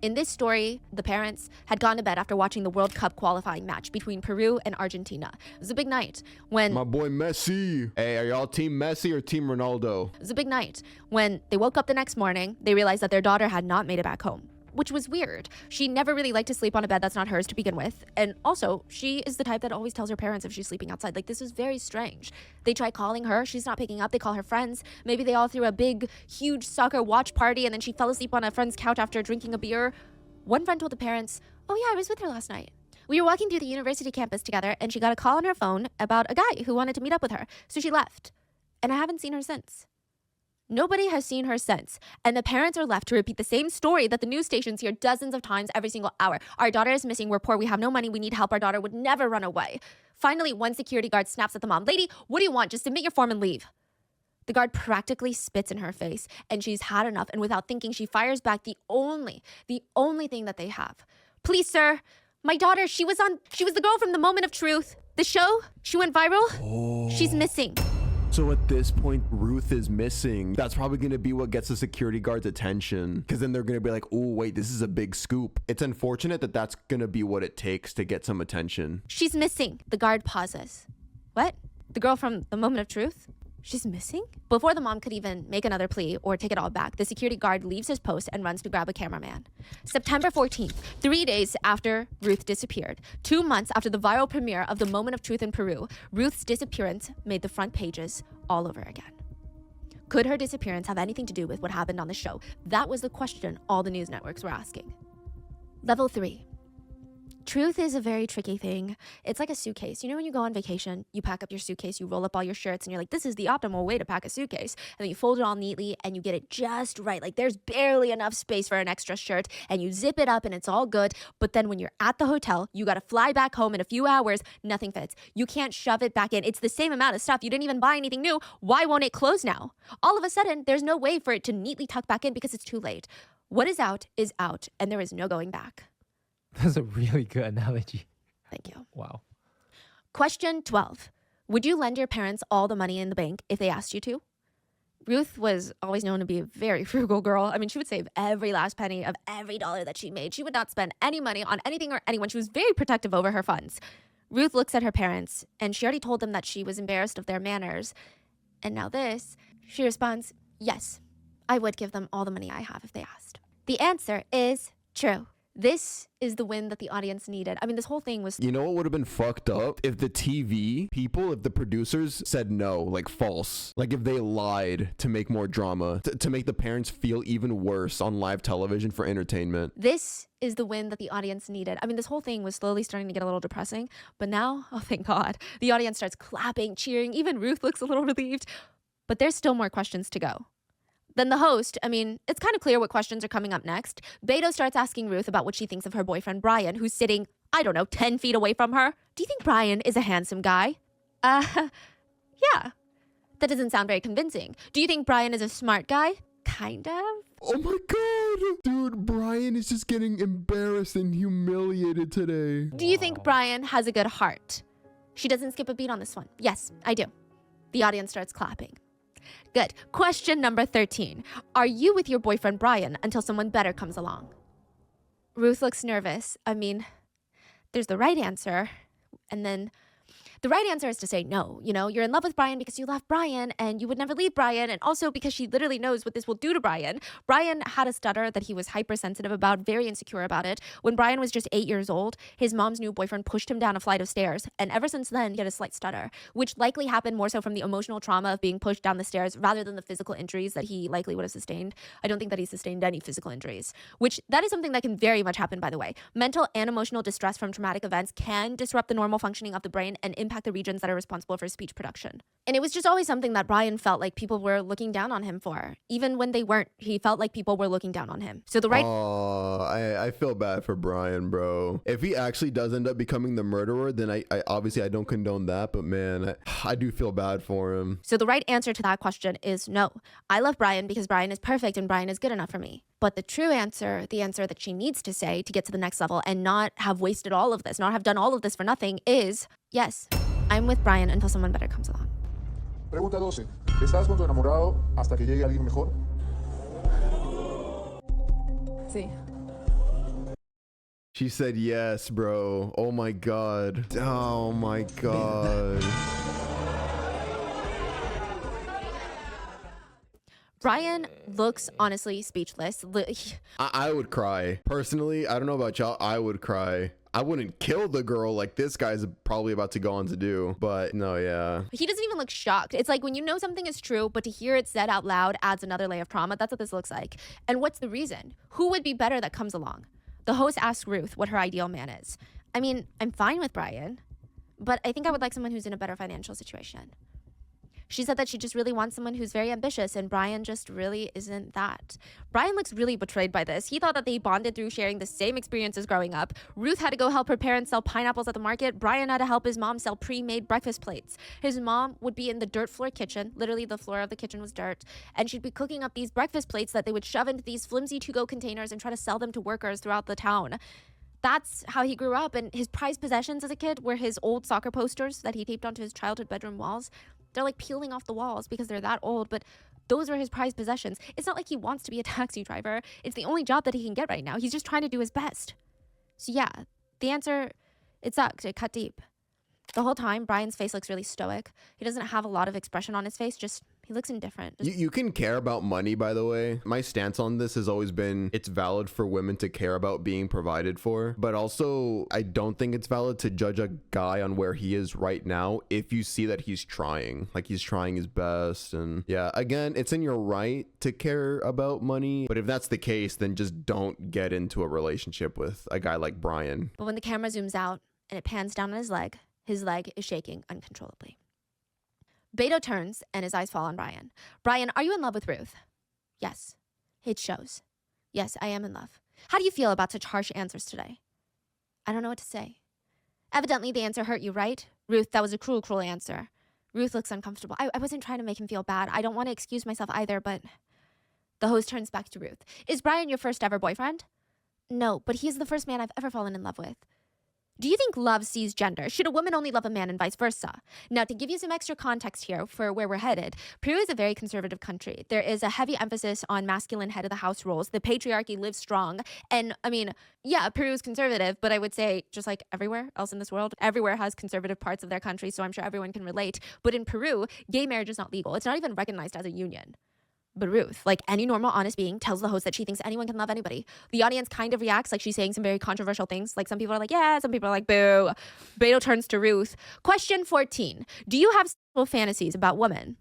In this story, the parents had gone to bed after watching the World Cup qualifying match between Peru and Argentina. It was a big night when... My boy Messi. Hey, are y'all team Messi or team Ronaldo? It was a big night when they woke up the next morning, they realized that their daughter had not made it back home. Which was weird. She never really liked to sleep on a bed that's not hers to begin with. And also, she is the type that always tells her parents if she's sleeping outside. Like, this was very strange. They try calling her. She's not picking up. They call her friends. Maybe they all threw a big, huge soccer watch party and then she fell asleep on a friend's couch after drinking a beer. One friend told the parents, "Oh yeah, I was with her last night. We were walking through the university campus together and she got a call on her phone about a guy who wanted to meet up with her. So she left. And I haven't seen her since." Nobody has seen her since, and the parents are left to repeat the same story that the news stations hear dozens of times every single hour. Our daughter is missing, we're poor, we have no money, we need help, our daughter would never run away. Finally, one security guard snaps at the mom. "Lady, what do you want? Just submit your form and leave." The guard practically spits in her face, and she's had enough, and without thinking, she fires back the only thing that they have. "Please, sir, my daughter, she was the girl from The Moment of Truth. The show, she went viral. She's missing." So at this point, Ruth is missing. That's probably going to be what gets the security guard's attention. Because then they're going to be like, oh, wait, this is a big scoop. It's unfortunate that that's going to be what it takes to get some attention. "She's missing." The guard pauses. "What? The girl from The Moment of Truth? She's missing?" Before the mom could even make another plea or take it all back, the security guard leaves his post and runs to grab a cameraman. September 14th, 3 days after Ruth disappeared, 2 months after the viral premiere of The Moment of Truth in Peru, Ruth's disappearance made the front pages all over again. Could her disappearance have anything to do with what happened on the show? That was the question all the news networks were asking. Level 3. Truth is a very tricky thing. It's like a suitcase. You know when you go on vacation, you pack up your suitcase, you roll up all your shirts, and you're like, this is the optimal way to pack a suitcase. And then you fold it all neatly, and you get it just right. Like there's barely enough space for an extra shirt, and you zip it up, and it's all good. But then when you're at the hotel, you got to fly back home in a few hours, nothing fits. You can't shove it back in. It's the same amount of stuff. You didn't even buy anything new. Why won't it close now? All of a sudden, there's no way for it to neatly tuck back in because it's too late. What is out, and there is no going back. That's a really good analogy. Thank you. Wow. Question 12. Would you lend your parents all the money in the bank if they asked you to? Ruth was always known to be a very frugal girl. I mean, she would save every last penny of every dollar that she made. She would not spend any money on anything or anyone. She was very protective over her funds. Ruth looks at her parents, and she already told them that she was embarrassed of their manners. And now this, she responds, yes, I would give them all the money I have if they asked. The answer is true. This is the win that the audience needed. I mean, this whole thing was... You know what would have been fucked up? If the TV people, if the producers said no, like false. Like if they lied to make more drama, to make the parents feel even worse on live television for entertainment. This is the win that the audience needed. I mean, this whole thing was slowly starting to get a little depressing. But now, oh thank God, the audience starts clapping, cheering. Even Ruth looks a little relieved. But there's still more questions to go. Then the host, I mean, it's kind of clear what questions are coming up next. Beto starts asking Ruth about what she thinks of her boyfriend, Brian, who's sitting, 10 feet away from her. Do you think Brian is a handsome guy? Yeah. That doesn't sound very convincing. Do you think Brian is a smart guy? Kind of. Oh my god! Dude, Brian is just getting embarrassed and humiliated today. Do you think Brian has a good heart? She doesn't skip a beat on this one. Yes, I do. The audience starts clapping. Good. Question number 13. Are you with your boyfriend Brian until someone better comes along? Ruth looks nervous. I mean, there's the right answer, and then the right answer is to say no. You know, you're in love with Brian because you love Brian and you would never leave Brian. And also because she literally knows what this will do to Brian. Brian had a stutter that he was hypersensitive about, very insecure about it. When Brian was just 8 years old, his mom's new boyfriend pushed him down a flight of stairs. And ever since then, he had a slight stutter, which likely happened more so from the emotional trauma of being pushed down the stairs rather than the physical injuries that he likely would have sustained. I don't think that he sustained any physical injuries, which that is something that can very much happen, by the way. Mental and emotional distress from traumatic events can disrupt the normal functioning of the brain and impact the regions that are responsible for speech production. And it was just always something that Brian felt like people were looking down on him for. Even when they weren't, he felt like people were looking down on him. So the right... Oh, I feel bad for Brian, bro. If he actually does end up becoming the murderer, then I obviously I don't condone that, but man, I do feel bad for him. So the right answer to that question is no. I love Brian because Brian is perfect and Brian is good enough for me. But the true answer, the answer that she needs to say to get to the next level and not have wasted all of this, not have done all of this for nothing is, yes, I'm with Brian until someone better comes along. Pregunta 12. ¿Estás con tu enamorado hasta que llegue alguien mejor? Sí. She said yes, bro. Oh my god. Oh my god. Brian looks honestly speechless. I would cry. Personally, I don't know about y'all, I would cry. I wouldn't kill the girl like this guy's probably about to go on to do, but no, yeah. He doesn't even look shocked. It's like when you know something is true, but to hear it said out loud adds another layer of trauma. That's what this looks like. And what's the reason? Who would be better that comes along? The host asks Ruth what her ideal man is. I mean, I'm fine with Brian, but I think I would like someone who's in a better financial situation. She said that she just really wants someone who's very ambitious, and Brian just really isn't that. Brian looks really betrayed by this. He thought that they bonded through sharing the same experiences growing up. Ruth had to go help her parents sell pineapples at the market. Brian had to help his mom sell pre-made breakfast plates. His mom would be in the dirt floor kitchen. Literally, the floor of the kitchen was dirt. And she'd be cooking up these breakfast plates that they would shove into these flimsy to-go containers and try to sell them to workers throughout the town. That's how he grew up, and his prized possessions as a kid were his old soccer posters that he taped onto his childhood bedroom walls. They're like peeling off the walls because they're that old, but those are his prized possessions. It's not like he wants to be a taxi driver. It's the only job that he can get right now. He's just trying to do his best. So yeah, the answer, it sucked. It cut deep. The whole time, Brian's face looks really stoic. He doesn't have a lot of expression on his face, just he looks indifferent. You can care about money, by the way. My stance on this has always been it's valid for women to care about being provided for, but also I don't think it's valid to judge a guy on where he is right now if you see that he's trying, like he's trying his best. And yeah, again, it's in your right to care about money, but if that's the case, then just don't get into a relationship with a guy like Brian. But when the camera zooms out and it pans down on his leg is shaking uncontrollably. Beto turns and his eyes fall on Brian. Brian, are you in love with Ruth? Yes. It shows. Yes, I am in love. How do you feel about such harsh answers today? I don't know what to say. Evidently, the answer hurt you, right? Ruth, that was a cruel, cruel answer. Ruth looks uncomfortable. I wasn't trying to make him feel bad. I don't want to excuse myself either, but... The host turns back to Ruth. Is Brian your first ever boyfriend? No, but he's the first man I've ever fallen in love with. Do you think love sees gender? Should a woman only love a man and vice versa? Now, to give you some extra context here for where we're headed, Peru is a very conservative country. There is a heavy emphasis on masculine head of the house roles. The patriarchy lives strong. And I mean, yeah, Peru is conservative, but I would say just like everywhere else in this world, everywhere has conservative parts of their country, so I'm sure everyone can relate. But in Peru, gay marriage is not legal. It's not even recognized as a union. But Ruth, like any normal, honest being, tells the host that she thinks anyone can love anybody. The audience kind of reacts like she's saying some very controversial things. Like some people are like, yeah, some people are like, boo. Beto turns to Ruth. Question 14. Do you have sexual fantasies about women?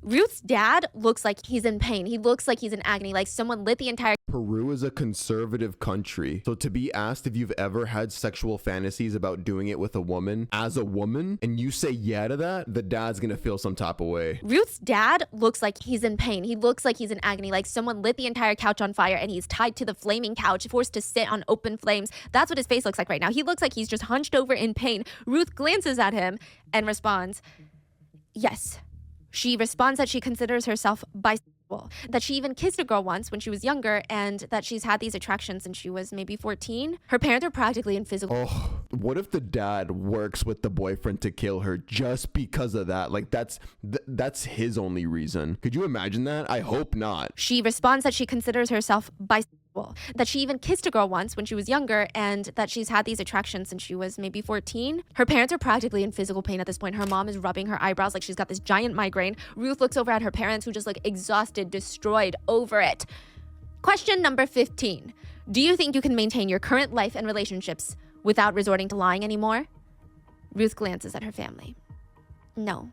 Ruth's dad looks like he's in pain. He looks like he's in agony, like someone lit the entire... Peru is a conservative country. So to be asked if you've ever had sexual fantasies about doing it with a woman as a woman, and you say yeah to that, the dad's gonna feel some type of way. Ruth's dad looks like he's in pain. He looks like he's in agony, like someone lit the entire couch on fire and he's tied to the flaming couch, forced to sit on open flames. That's what his face looks like right now. He looks like he's just hunched over in pain. Ruth glances at him and responds, yes. She responds that she considers herself bisexual. that she even kissed a girl once when she was younger, and that she's had these attractions since she was maybe 14. Her parents are practically in physical. Oh, what if the dad works with the boyfriend to kill her just because of that? Like that's his only reason. Could you imagine that? I hope not. She responds that she considers herself bisexual, that she even kissed a girl once when she was younger, and that she's had these attractions since she was maybe 14. Her parents are practically in physical pain at this point. Her mom is rubbing her eyebrows like she's got this giant migraine. Ruth looks over at her parents, who just look exhausted, destroyed over it. Question number 15. Do you think you can maintain your current life and relationships without resorting to lying anymore? Ruth glances at her family. No.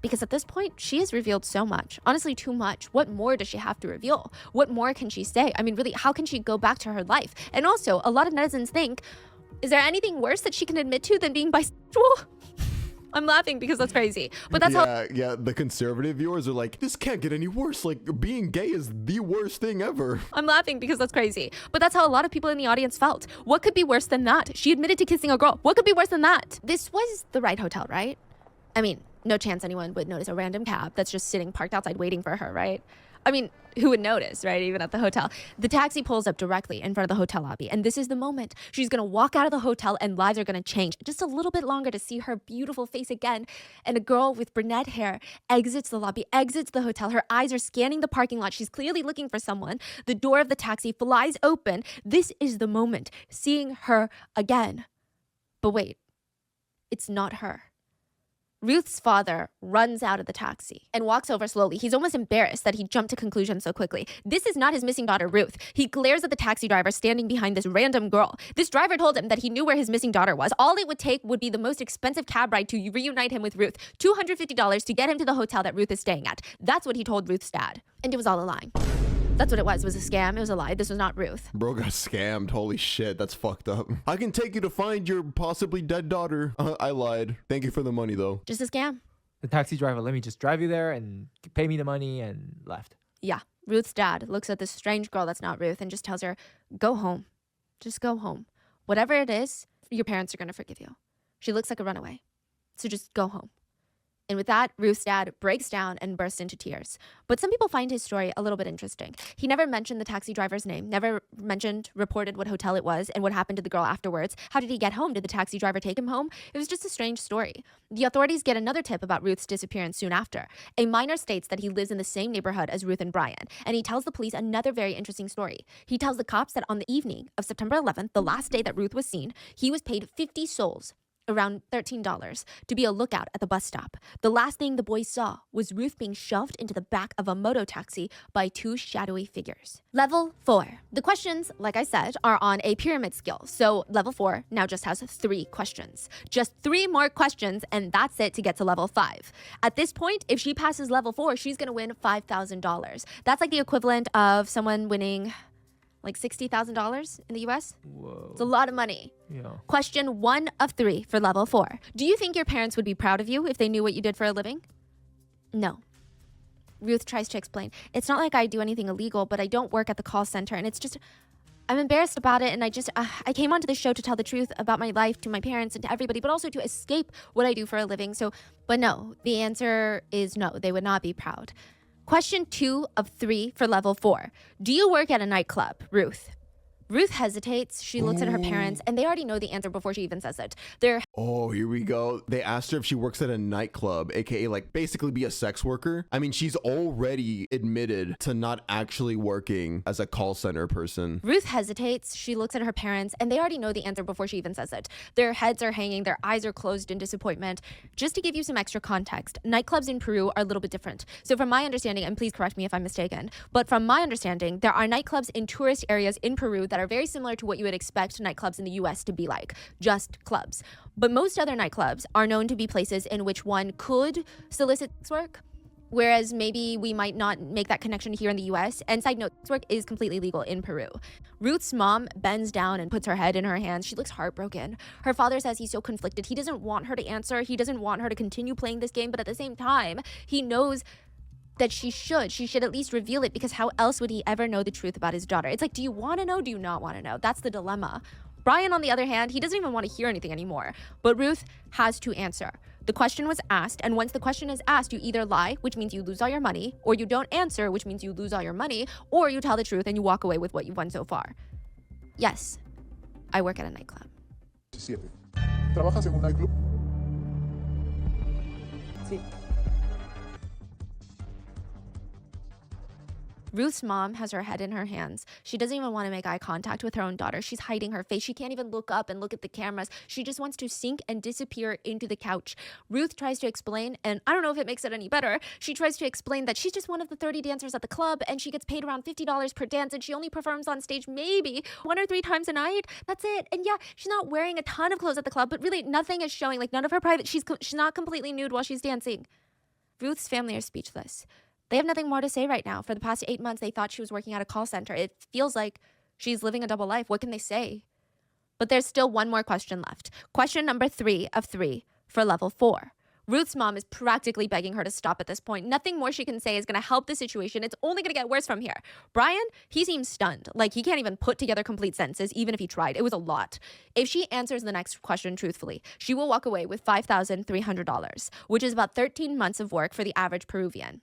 Because at this point, she has revealed so much. Honestly, too much. What more does she have to reveal? What more can she say? I mean, really, how can she go back to her life? And also, a lot of netizens think, is there anything worse that she can admit to than being bisexual? I'm laughing because that's crazy. But that's Yeah, the conservative viewers are like, this can't get any worse. Like, being gay is the worst thing ever. I'm laughing because that's crazy. But that's how a lot of people in the audience felt. What could be worse than that? She admitted to kissing a girl. What could be worse than that? This was the right hotel, right? I mean, no chance anyone would notice a random cab that's just sitting parked outside waiting for her, right? I mean, who would notice, right? Even at the hotel. The taxi pulls up directly in front of the hotel lobby. And this is the moment. She's going to walk out of the hotel and lives are going to change just a little bit longer to see her beautiful face again. And a girl with brunette hair exits the lobby, exits the hotel. Her eyes are scanning the parking lot. She's clearly looking for someone. The door of the taxi flies open. This is the moment. Seeing her again. But wait, it's not her. Ruth's father runs out of the taxi and walks over slowly. He's almost embarrassed that he jumped to conclusions so quickly. This is not his missing daughter, Ruth. He glares at the taxi driver standing behind this random girl. This driver told him that he knew where his missing daughter was. All it would take would be the most expensive cab ride to reunite him with Ruth. $250 to get him to the hotel that Ruth is staying at. That's what he told Ruth's dad. And it was all a lie. That's what it was. It was a scam. It was a lie. This was not Ruth. Bro got scammed. Holy shit, that's fucked up. I can take you to find your possibly dead daughter. I lied. Thank you for the money, though. Just a scam. The taxi driver let me just drive you there and pay me the money and left. Yeah. Ruth's dad looks at this strange girl that's not Ruth and just tells her, go home. Just go home. Whatever it is, your parents are going to forgive you. She looks like a runaway. So just go home. And with that, Ruth's dad breaks down and bursts into tears. But some people find his story a little bit interesting. He never mentioned the taxi driver's name, never reported what hotel it was and what happened to the girl afterwards. How did he get home? Did the taxi driver take him home? It was just a strange story. The authorities get another tip about Ruth's disappearance soon after. A miner states that he lives in the same neighborhood as Ruth and Brian, and he tells the police another very interesting story. He tells the cops that on the evening of September 11th, the last day that Ruth was seen, he was paid 50 sols, around $13, to be a lookout at the bus stop. The last thing the boys saw was Ruth being shoved into the back of a moto taxi by two shadowy figures. Level 4. The questions, like I said, are on a pyramid scale. So level 4 now just has 3 questions. Just 3 more questions and that's it to get to level 5. At this point, if she passes level 4, she's going to win $5,000. That's like the equivalent of someone winning like $60,000 in the US. Whoa. It's a lot of money. Yeah. Question 1 of 3 for level 4. Do you think your parents would be proud of you if they knew what you did for a living? No. Ruth tries to explain. It's not like I do anything illegal, but I don't work at the call center. And it's just, I'm embarrassed about it. And I came onto the show to tell the truth about my life to my parents and to everybody, but also to escape what I do for a living. So, but no, the answer is no, they would not be proud. Question 2 of 3 for level 4. Do you work at a nightclub, Ruth? Ruth hesitates. She looks at her parents, and they already know the answer before she even says it. Oh, here we go. They asked her if she works at a nightclub, aka like basically be a sex worker. I mean, she's already admitted to not actually working as a call center person. Ruth hesitates. She looks at her parents, and they already know the answer before she even says it. Their heads are hanging, their eyes are closed in disappointment. Just to give you some extra context, nightclubs in Peru are a little bit different. So from my understanding, and please correct me if I'm mistaken, but from my understanding, there are nightclubs in tourist areas in Peru that are very similar to what you would expect nightclubs in the US to be like, just clubs. But most other nightclubs are known to be places in which one could solicit sex work, whereas maybe we might not make that connection here in the US. And side note, sex work is completely legal in Peru. Ruth's mom bends down and puts her head in her hands. She looks heartbroken. Her father says he's so conflicted. He doesn't want her to answer. He doesn't want her to continue playing this game, but at the same time, he knows that she should at least reveal it, because how else would he ever know the truth about his daughter? It's like, do you want to know? Do you not want to know? That's the dilemma. Brian, on the other hand, he doesn't even want to hear anything anymore. But Ruth has to answer. The question was asked, and once the question is asked, you either lie, which means you lose all your money, or you don't answer, which means you lose all your money, or you tell the truth and you walk away with what you've won so far. Yes, I work at a nightclub. 17. ¿Trabajas en un nightclub? Sí. Ruth's mom has her head in her hands. She doesn't even want to make eye contact with her own daughter. She's hiding her face. She can't even look up and look at the cameras. She just wants to sink and disappear into the couch. Ruth tries to explain, and I don't know if it makes it any better. She tries to explain that she's just one of the 30 dancers at the club, and she gets paid around $50 per dance, and she only performs on stage maybe 1 or 3 times a night. That's it. And yeah, she's not wearing a ton of clothes at the club, but really nothing is showing. Like none of her private. She's not completely nude while she's dancing. Ruth's family are speechless. They have nothing more to say right now. For the past 8 months, they thought she was working at a call center. It feels like she's living a double life. What can they say? But there's still one more question left. Question number 3 of 3 for level 4. Ruth's mom is practically begging her to stop at this point. Nothing more she can say is going to help the situation. It's only going to get worse from here. Brian, he seems stunned. Like he can't even put together complete sentences, even if he tried. It was a lot. If she answers the next question truthfully, she will walk away with $5,300, which is about 13 months of work for the average Peruvian.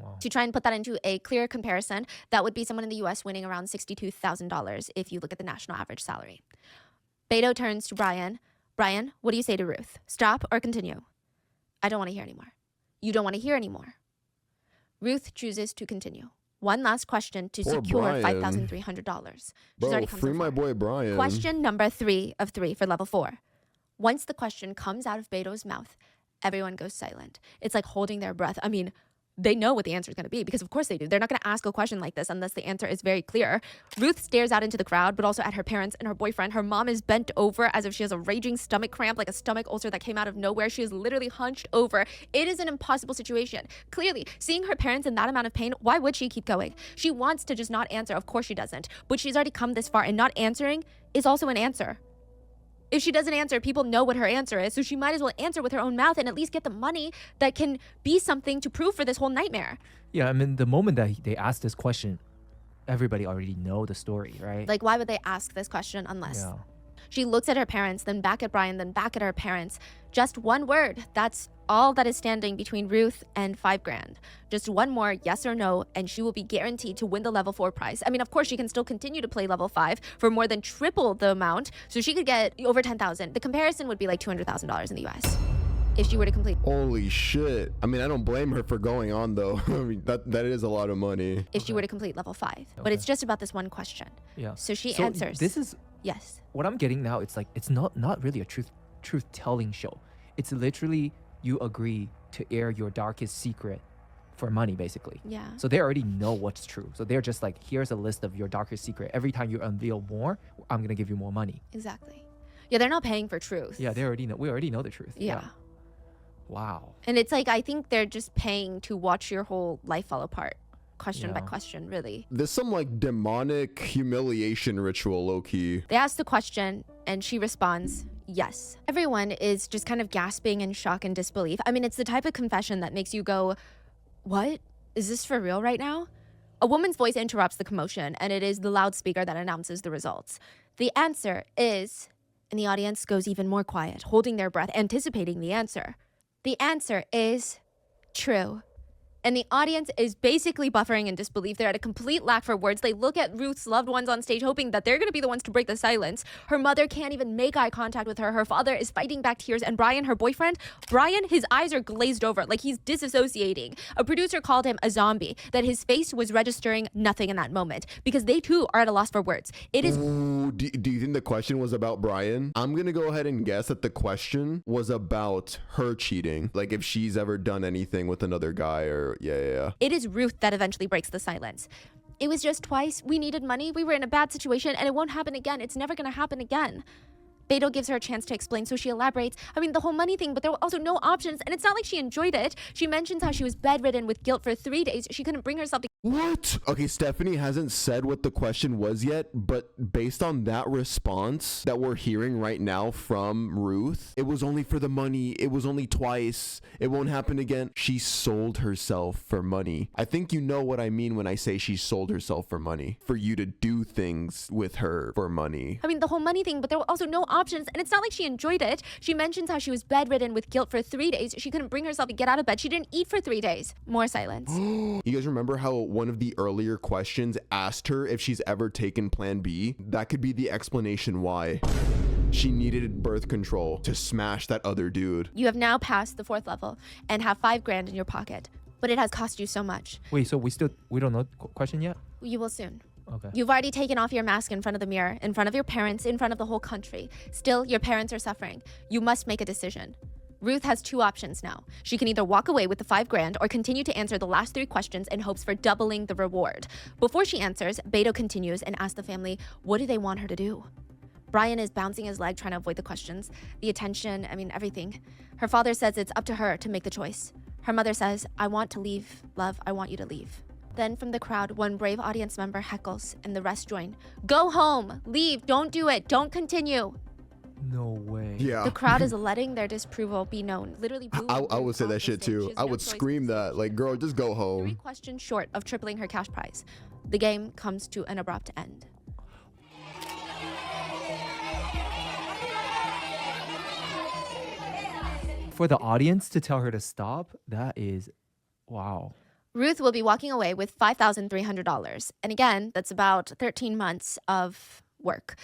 Wow. To try and put that into a clear comparison, that would be someone in the US winning around $62,000 if you look at the national average salary. Beto turns to Brian. Brian, what do you say to Ruth? Stop or continue? I don't want to hear anymore. You don't want to hear anymore. Ruth chooses to continue. One last question to Poor secure Brian. $5,300. She's Bro, already come free so my far. boy Brian. Question number 3 of 3 for level 4. Once the question comes out of Beto's mouth, everyone goes silent. It's like holding their breath. I mean, they know what the answer is going to be because of course they do. They're not going to ask a question like this unless the answer is very clear. Ruth stares out into the crowd, but also at her parents and her boyfriend. Her mom is bent over as if she has a raging stomach cramp, like a stomach ulcer that came out of nowhere. She is literally hunched over. It is an impossible situation. Clearly, seeing her parents in that amount of pain, why would she keep going? She wants to just not answer. Of course she doesn't. But she's already come this far, and not answering is also an answer. If she doesn't answer, people know what her answer is, so she might as well answer with her own mouth and at least get the money that can be something to prove for this whole nightmare. Yeah, I mean, the moment that they asked this question, everybody already know the story, right? Like, why would they ask this question unless... Yeah. She looks at her parents, then back at Brian, then back at her parents. Just one word. That's all that is standing between Ruth and $5,000. Just one more yes or no, and she will be guaranteed to win the level 4 prize. I mean, of course, she can still continue to play level 5 for more than triple the amount, so she could get over $10,000. The comparison would be like $200,000 in the US if she were to complete. Holy shit. I mean, I don't blame her for going on though. I mean, that is a lot of money. If she were to complete level 5. But it's just about this one question. Yeah. So she So answers. This is Yes. what I'm getting now. It's like it's not really a truth telling show. It's literally you agree to air your darkest secret for money, basically. Yeah. So they already know what's true. So they're just like, here's a list of your darkest secret. Every time you unveil more, I'm gonna give you more money. Exactly. Yeah, they're not paying for truth. Yeah, they already know. We already know the truth. Yeah. Wow. And it's like, I think they're just paying to watch your whole life fall apart. Question by Yeah. question, really. There's some like demonic humiliation ritual, low key. They ask the question, and she responds, yes. Everyone is just kind of gasping in shock and disbelief. I mean, it's the type of confession that makes you go, what? Is this for real right now? A woman's voice interrupts the commotion, and it is the loudspeaker that announces the results. The answer is, and the audience goes even more quiet, holding their breath, anticipating the answer. The answer is true. And the audience is basically buffering in disbelief. They're at a complete lack for words. They look at Ruth's loved ones on stage, hoping that they're going to be the ones to break the silence. Her mother can't even make eye contact with her. Her father is fighting back tears. And Brian, her boyfriend, his eyes are glazed over, like he's disassociating. A producer called him a zombie, that his face was registering nothing in that moment, because they too are at a loss for words. It is... Ooh, do you think the question was about Brian? I'm gonna go ahead and guess that the question was about her cheating. Like if she's ever done anything with another guy or yeah. It is Ruth that eventually breaks the silence. It was just twice. We needed money. We were in a bad situation, and it won't happen again. It's never going to happen again. Beto gives her a chance to explain, so she elaborates. I mean, the whole money thing, but there were also no options, and it's not like she enjoyed it. She mentions how she was bedridden with guilt for 3 days. She couldn't bring herself to What? Okay, Stephanie hasn't said what the question was yet, but based on that response that we're hearing right now from Ruth, it was only for the money. It was only twice. It won't happen again. She sold herself for money. I think you know what I mean when I say she sold herself for money. For you to do things with her for money. I mean, the whole money thing, but there were also no options. And it's not like she enjoyed it. She mentions how she was bedridden with guilt for 3 days. She couldn't bring herself to get out of bed. She didn't eat for 3 days. More silence. You guys remember how one of the earlier questions asked her if she's ever taken Plan B? That could be the explanation why. She needed birth control to smash that other dude. You have now passed the 4th level and have $5,000 in your pocket. But it has cost you so much. Wait, so we don't know the question yet? You will soon. Okay. You've already taken off your mask in front of the mirror, in front of your parents, in front of the whole country. Still, your parents are suffering. You must make a decision. Ruth has 2 options now. She can either walk away with the $5,000 or continue to answer the last 3 questions in hopes for doubling the reward. Before she answers, Beto continues and asks the family, what do they want her to do? Brian is bouncing his leg trying to avoid the questions, the attention, everything. Her father says it's up to her to make the choice. Her mother says, I want to leave, love, I want you to leave. Then from the crowd, one brave audience member heckles and the rest join. Go home, leave, don't do it, don't continue. No way. Yeah. The crowd is letting their disapproval be known. Literally booing I would say Ruth that off shit the stage. She too. has I no would choice scream but to that. stay. Like, girl, just go 3 home. questions short of tripling her cash prize. The game comes to an abrupt end. For the audience to tell her to stop, that is, wow. Ruth will be walking away with $5,300. And again, that's about 13 months of work.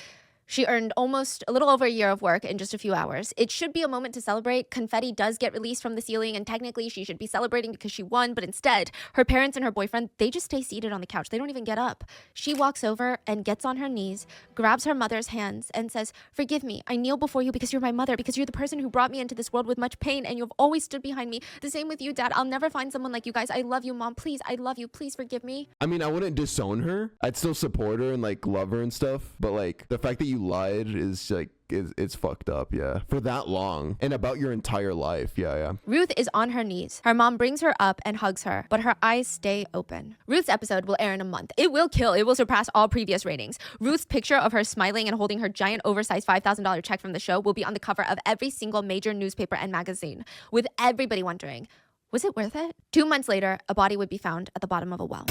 She earned almost a little over a year of work in just a few hours. It should be a moment to celebrate. Confetti does get released from the ceiling, and technically she should be celebrating because she won, but instead, her parents and her boyfriend, they just stay seated on the couch. They don't even get up. She walks over and gets on her knees, grabs her mother's hands, and says, forgive me. I kneel before you because you're my mother, because you're the person who brought me into this world with much pain, and you've always stood behind me. The same with you, Dad. I'll never find someone like you guys. I love you, Mom. Please, I love you. Please forgive me. I mean, I wouldn't disown her. I'd still support her and like love her and stuff. But like the fact that you lied is like it's fucked up, yeah. For that long and about your entire life, yeah. Ruth is on her knees. Her mom brings her up and hugs her, but her eyes stay open. Ruth's episode will air in a month. It will kill. It will surpass all previous ratings. Ruth's picture of her smiling and holding her giant oversized $5,000 check from the show will be on the cover of every single major newspaper and magazine, with everybody wondering, was it worth it? 2 months later, a body would be found at the bottom of a well.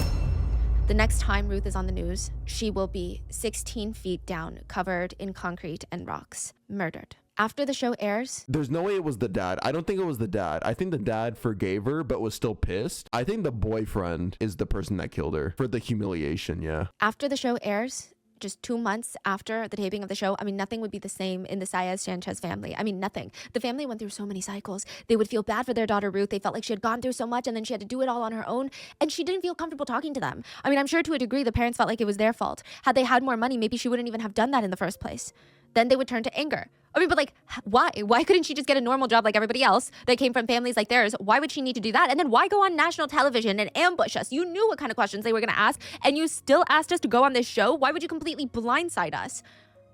The next time Ruth is on the news, she will be 16 feet down, covered in concrete and rocks, murdered. After the show airs, There's no way it was the dad. I don't think it was the dad. I think the dad forgave her but was still pissed. I think the boyfriend is the person that killed her for the humiliation, yeah. after the show airs, just 2 months after the taping of the show, nothing would be the same in the Saez Sanchez family. Nothing. The family went through so many cycles. They would feel bad for their daughter, Ruth. They felt like she had gone through so much and then she had to do it all on her own. And she didn't feel comfortable talking to them. I'm sure to a degree the parents felt like it was their fault. Had they had more money, maybe she wouldn't even have done that in the first place. Then they would turn to anger. But like, why? Why couldn't she just get a normal job like everybody else that came from families like theirs? Why would she need to do that? And then why go on national television and ambush us? You knew what kind of questions they were going to ask, and you still asked us to go on this show? Why would you completely blindside us?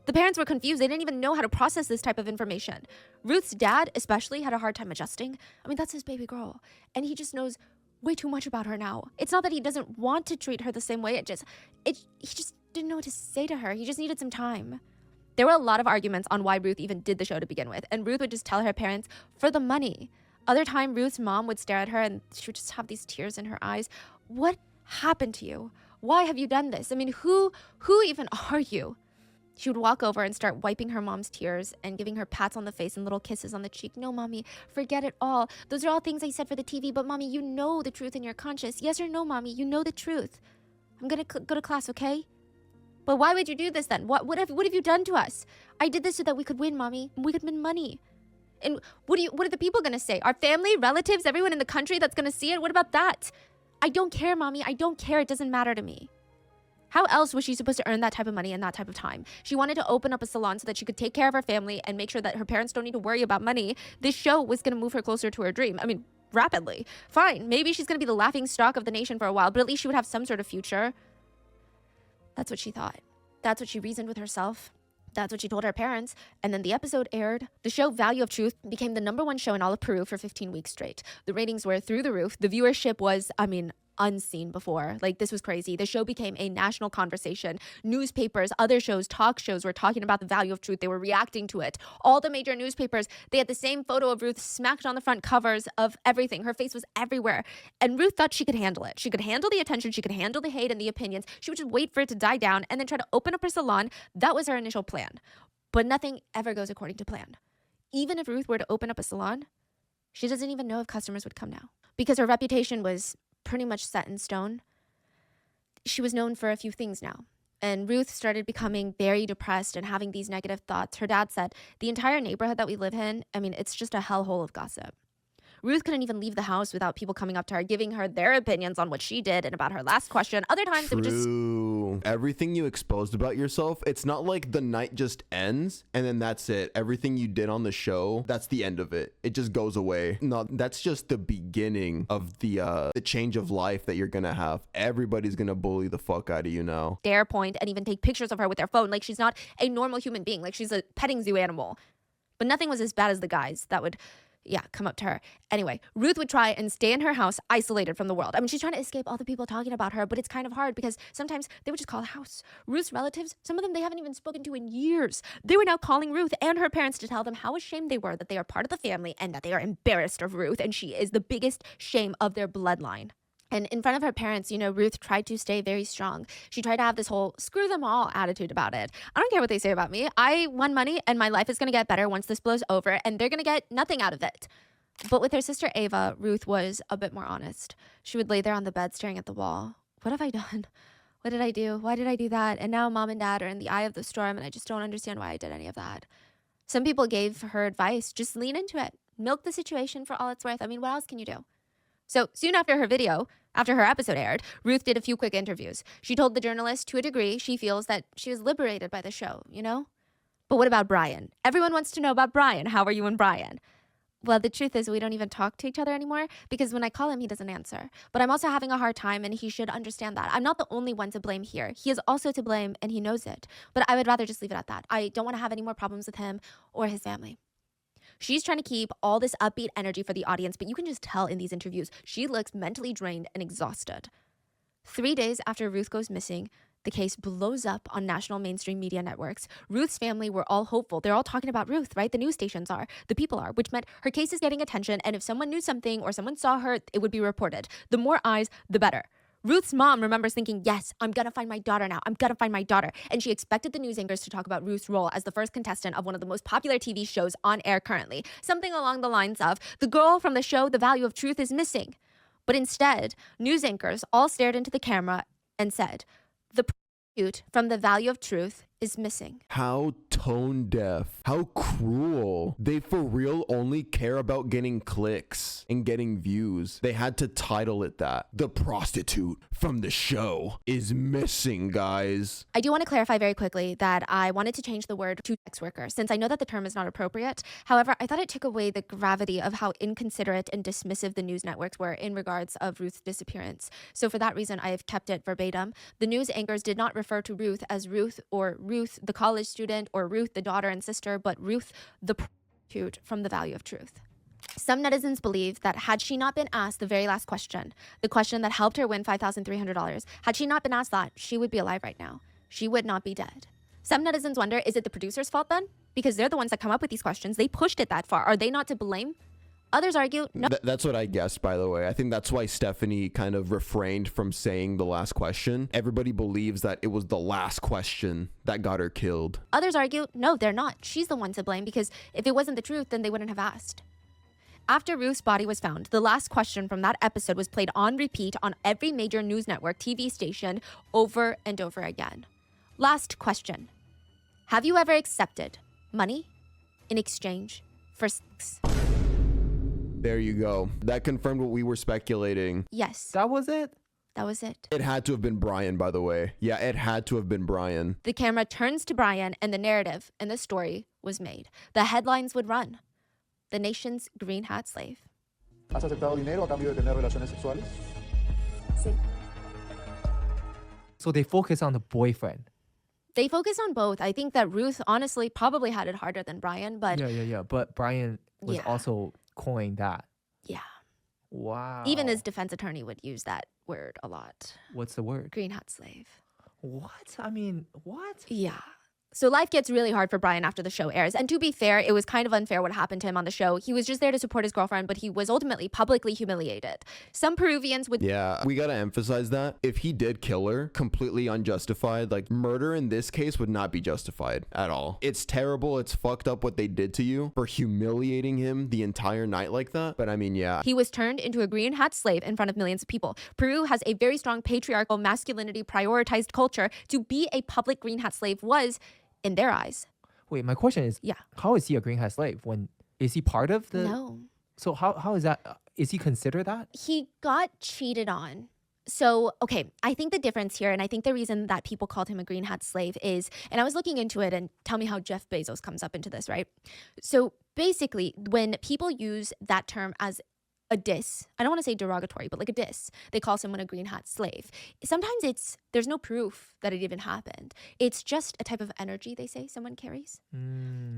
The parents were confused. They didn't even know how to process this type of information. Ruth's dad especially had a hard time adjusting. That's his baby girl. And he just knows way too much about her now. It's not that he doesn't want to treat her the same way. He just didn't know what to say to her. He just needed some time. There were a lot of arguments on why Ruth even did the show to begin with, and Ruth would just tell her parents, for the money. Other time, Ruth's mom would stare at her and she would just have these tears in her eyes. What happened to you? Why have you done this? Who even are you? She would walk over and start wiping her mom's tears and giving her pats on the face and little kisses on the cheek. No, Mommy, forget it all. Those are all things I said for the TV, but Mommy, you know the truth in your conscience. Yes or no, Mommy, you know the truth. I'm gonna go to class, okay? But why would you do this then? What have you done to us? I did this so that we could win, Mommy. We could win money. And what are the people gonna say? Our family, relatives, everyone in the country that's gonna see it? What about that? I don't care, Mommy. I don't care. It doesn't matter to me. How else was she supposed to earn that type of money in that type of time? She wanted to open up a salon so that she could take care of her family and make sure that her parents don't need to worry about money. This show was gonna move her closer to her dream. Rapidly. Fine, maybe she's gonna be the laughing stock of the nation for a while, but at least she would have some sort of future. That's what she thought. That's what she reasoned with herself. That's what she told her parents. And then the episode aired. The show Value of Truth became the #1 show in all of Peru for 15 weeks straight. The ratings were through the roof. The viewership was, unseen before. Like, this was crazy. The show became a national conversation. Newspapers, other shows, talk shows were talking about the value of truth. They were reacting to it. All the major newspapers, they had the same photo of Ruth smacked on the front covers of everything. Her face was everywhere. And Ruth thought she could handle it. She could handle the attention. She could handle the hate and the opinions. She would just wait for it to die down and then try to open up her salon. That was her initial plan. But nothing ever goes according to plan. Even if Ruth were to open up a salon, she doesn't even know if customers would come now because her reputation was pretty much set in stone. She was known for a few things now. And Ruth started becoming very depressed and having these negative thoughts. Her dad said, the entire neighborhood that we live in, I mean, it's just a hellhole of gossip. Ruth couldn't even leave the house without people coming up to her, giving her their opinions on what she did and about her last question. Other times, it would just... Everything you exposed about yourself, it's not like the night just ends and then that's it. Everything you did on the show, that's the end of it. It just goes away. No, that's just the beginning of the change of life that you're gonna have. Everybody's gonna bully the fuck out of you now. Dare point and even take pictures of her with their phone. Like, she's not a normal human being. Like, she's a petting zoo animal. But nothing was as bad as the guys that would... come up to her. Anyway, Ruth would try and stay in her house isolated from the world. I mean, she's trying to escape all the people talking about her, but it's kind of hard because sometimes they would just call the house. Ruth's relatives, some of them they haven't even spoken to in years. They were now calling Ruth and her parents to tell them how ashamed they were that they are part of the family and that they are embarrassed of Ruth, and she is the biggest shame of their bloodline. And in front of her parents, Ruth tried to stay very strong. She tried to have this whole screw them all attitude about it. I don't care what they say about me. I won money and my life is going to get better once this blows over and they're going to get nothing out of it. But with her sister Ava, Ruth was a bit more honest. She would lay there on the bed staring at the wall. What have I done? What did I do? Why did I do that? And now mom and dad are in the eye of the storm and I just don't understand why I did any of that. Some people gave her advice, just lean into it. Milk the situation for all it's worth. I mean, what else can you do? So soon after her episode aired, Ruth did a few quick interviews. She told the journalist to a degree she feels that she was liberated by the show, But what about Brian? Everyone wants to know about Brian. How are you and Brian? Well, the truth is we don't even talk to each other anymore because when I call him, he doesn't answer. But I'm also having a hard time and he should understand that. I'm not the only one to blame here. He is also to blame and he knows it. But I would rather just leave it at that. I don't want to have any more problems with him or his family. She's trying to keep all this upbeat energy for the audience, but you can just tell in these interviews, she looks mentally drained and exhausted. 3 days after Ruth goes missing, the case blows up on national mainstream media networks. Ruth's family were all hopeful. They're all talking about Ruth, right? The news stations are, the people are, which meant her case is getting attention, and if someone knew something or someone saw her, it would be reported. The more eyes, the better. Ruth's mom remembers thinking, yes, I'm gonna find my daughter now. I'm gonna find my daughter. And she expected the news anchors to talk about Ruth's role as the first contestant of one of the most popular TV shows on air currently. Something along the lines of, the girl from the show The Value of Truth is missing. But instead, news anchors all stared into the camera and said, the prostitute from The Value of Truth is missing. How tone deaf. How cruel. They for real only care about getting clicks and getting views. They had to title it that. The prostitute from the show is missing, guys. I do want to clarify very quickly that I wanted to change the word to sex worker since I know that the term is not appropriate. However, I thought it took away the gravity of how inconsiderate and dismissive the news networks were in regards of Ruth's disappearance. So for that reason, I have kept it verbatim. The news anchors did not refer to Ruth as Ruth or Ruth, the college student, or Ruth, the daughter and sister, but Ruth, the prostitute from The Value of Truth. Some netizens believe that had she not been asked the very last question, the question that helped her win $5,300, had she not been asked that, she would be alive right now. She would not be dead. Some netizens wonder, is it the producer's fault then? Because they're the ones that come up with these questions. They pushed it that far. Are they not to blame? Others argue, no. That's what I guessed, by the way. I think that's why Stephanie kind of refrained from saying the last question. Everybody believes that it was the last question that got her killed. Others argue, no, they're not. She's the one to blame because if it wasn't the truth, then they wouldn't have asked. After Ruth's body was found, the last question from that episode was played on repeat on every major news network TV station over and over again. Last question. Have you ever accepted money in exchange for sex? There you go. That confirmed what we were speculating. Yes, That was it? that was it. It had to have been Brian, by the way. Yeah, it had to have been Brian. The camera turns to Brian and the narrative and the story was made. The headlines would run. The nation's green hat slave. ¿Has aceptado dinero a cambio de tener relaciones sexuales? Sí. So they focus on the boyfriend. They focus on both. I think that Ruth honestly probably had it harder than Brian, but Yeah. But Brian was Yeah. also coined that. yeah. Wow. Even his defense attorney would use that word a lot. What's the word? Green hat slave. What? I mean, what? Yeah. So life gets really hard for Brian after the show airs. And to be fair, it was kind of unfair what happened to him on the show. He was just there to support his girlfriend, but he was ultimately publicly humiliated. Some Peruvians would... Yeah, we gotta emphasize that. If he did kill her, completely unjustified, like murder in this case would not be justified at all. It's terrible. It's fucked up what they did to you for humiliating him the entire night like that. But I mean, yeah. He was turned into a green hat slave in front of millions of people. Peru has a very strong patriarchal masculinity prioritized culture. To be a public green hat slave was, in their eyes. Wait, my question is, Yeah. how is he a green hat slave? When is he part of the? No. So how is that? Is he considered that? He got cheated on. So, okay, I think the difference here, and I think the reason that people called him a green hat slave is, and I was looking into it, and tell me how Jeff Bezos comes up into this, right? So basically, when people use that term as a diss, I don't want to say derogatory, but like a diss, they call someone a green hat slave. Sometimes there's no proof that it even happened. It's just a type of energy, they say, someone carries.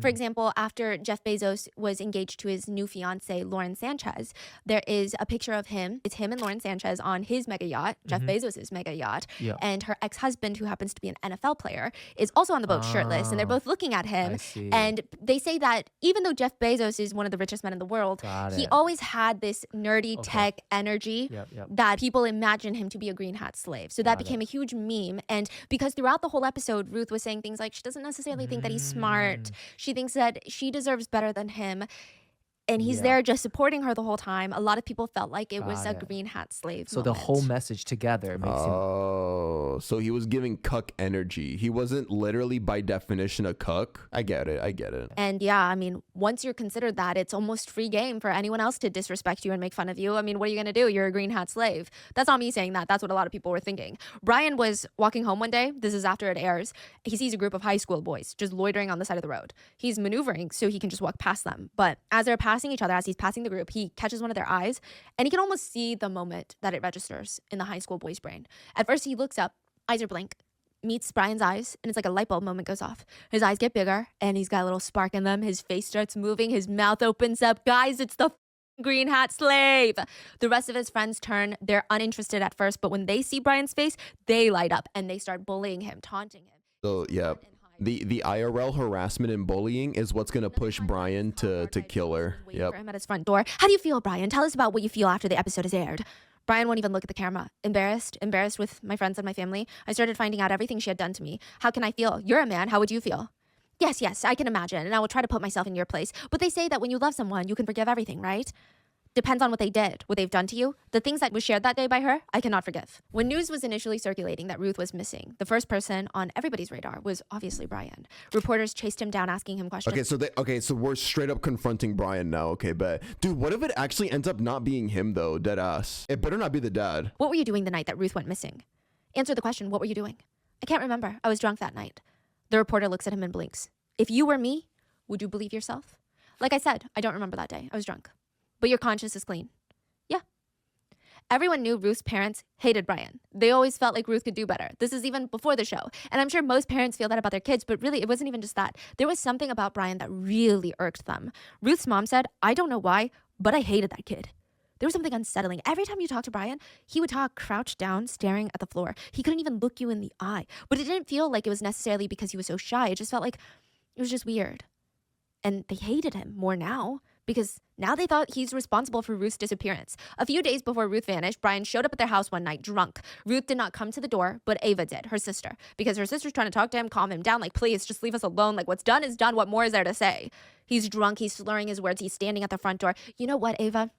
For example, after Jeff Bezos was engaged to his new fiance, Lauren Sanchez, there is a picture of him. It's him and Lauren Sanchez on his mega yacht, Jeff Bezos' mega yacht. Yeah. And her ex-husband, who happens to be an NFL player, is also on the boat shirtless. And they're both looking at him. I see. And they say that even though Jeff Bezos is one of the richest men in the world, Got he it. always had this nerdy tech energy Yep, yep. that people imagine him to be a green hat slave. So that became a huge meme. And because throughout the whole episode, Ruth was saying things like she doesn't necessarily think that he's smart. She thinks that she deserves better than him. And he's there just supporting her the whole time. A lot of people felt like it was a Got it. green hat slave So the moment. whole message together makes him. Oh, so he was giving cuck energy. He wasn't literally by definition a cuck. I get it. I get it. And yeah, I mean, once you're considered that, it's almost free game for anyone else to disrespect you and make fun of you. I mean, what are you going to do? You're a green hat slave. That's not me saying that. That's what a lot of people were thinking. Brian was walking home one day. This is after it airs. He sees a group of high school boys just loitering on the side of the road. He's maneuvering so he can just walk past them. But as they're passing each other, as he's passing the group, he catches one of their eyes and he can almost see the moment that it registers in the high school boy's brain. At first, he looks up, eyes are blank, meets Brian's eyes, and it's like a light bulb moment goes off. His eyes get bigger and he's got a little spark in them. His face starts moving. His mouth opens up. Guys, it's the green hat slave. The rest of his friends turn. They're uninterested at first, but when they see Brian's face, they light up and they start bullying him, taunting him. So yeah, the IRL harassment and bullying is what's gonna push Brian to kill her. Waiting Yep. for him at his front door. How do you feel, Brian? Tell us about what you feel after the episode is aired. Brian won't even look at the camera. Embarrassed with my friends and my family. I started finding out everything she had done to me. How can I feel? You're a man. How would you feel? Yes, I can imagine, and I will try to put myself in your place. But they say that when you love someone, you can forgive everything, right? Depends on what they did, what they've done to you. The things that was shared that day by her, I cannot forgive. When news was initially circulating that Ruth was missing, the first person on everybody's radar was obviously Brian. Reporters chased him down, asking him questions. So we're straight up confronting Brian now. Okay, but dude, what if it actually ends up not being him though? Dead ass. It better not be the dad. What were you doing the night that Ruth went missing? Answer the question, what were you doing? I can't remember. I was drunk that night. The reporter looks at him and blinks. If you were me, would you believe yourself? Like I said, I don't remember that day. I was drunk. But your conscience is clean. Yeah. Everyone knew Ruth's parents hated Brian. They always felt like Ruth could do better. This is even before the show. And I'm sure most parents feel that about their kids, but really it wasn't even just that. There was something about Brian that really irked them. Ruth's mom said, I don't know why, but I hated that kid. There was something unsettling. Every time you talked to Brian, he would talk crouched down, staring at the floor. He couldn't even look you in the eye. But it didn't feel like it was necessarily because he was so shy. It just felt like it was just weird. And they hated him more now because now they thought he's responsible for Ruth's disappearance. A few days before Ruth vanished, Brian showed up at their house one night drunk. Ruth did not come to the door, but Ava did, her sister, because her sister's trying to talk to him, calm him down, like, please, just leave us alone. Like, what's done is done. What more is there to say? He's drunk. He's slurring his words. He's standing at the front door. You know what, Ava?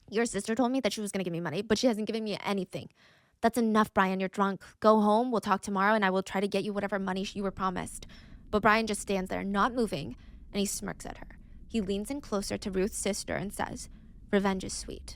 Your sister told me that she was going to give me money, but she hasn't given me anything. That's enough, Brian. You're drunk. Go home. We'll talk tomorrow, and I will try to get you whatever money you were promised. But Brian just stands there, not moving, and he smirks at her. He leans in closer to Ruth's sister and says, revenge is sweet.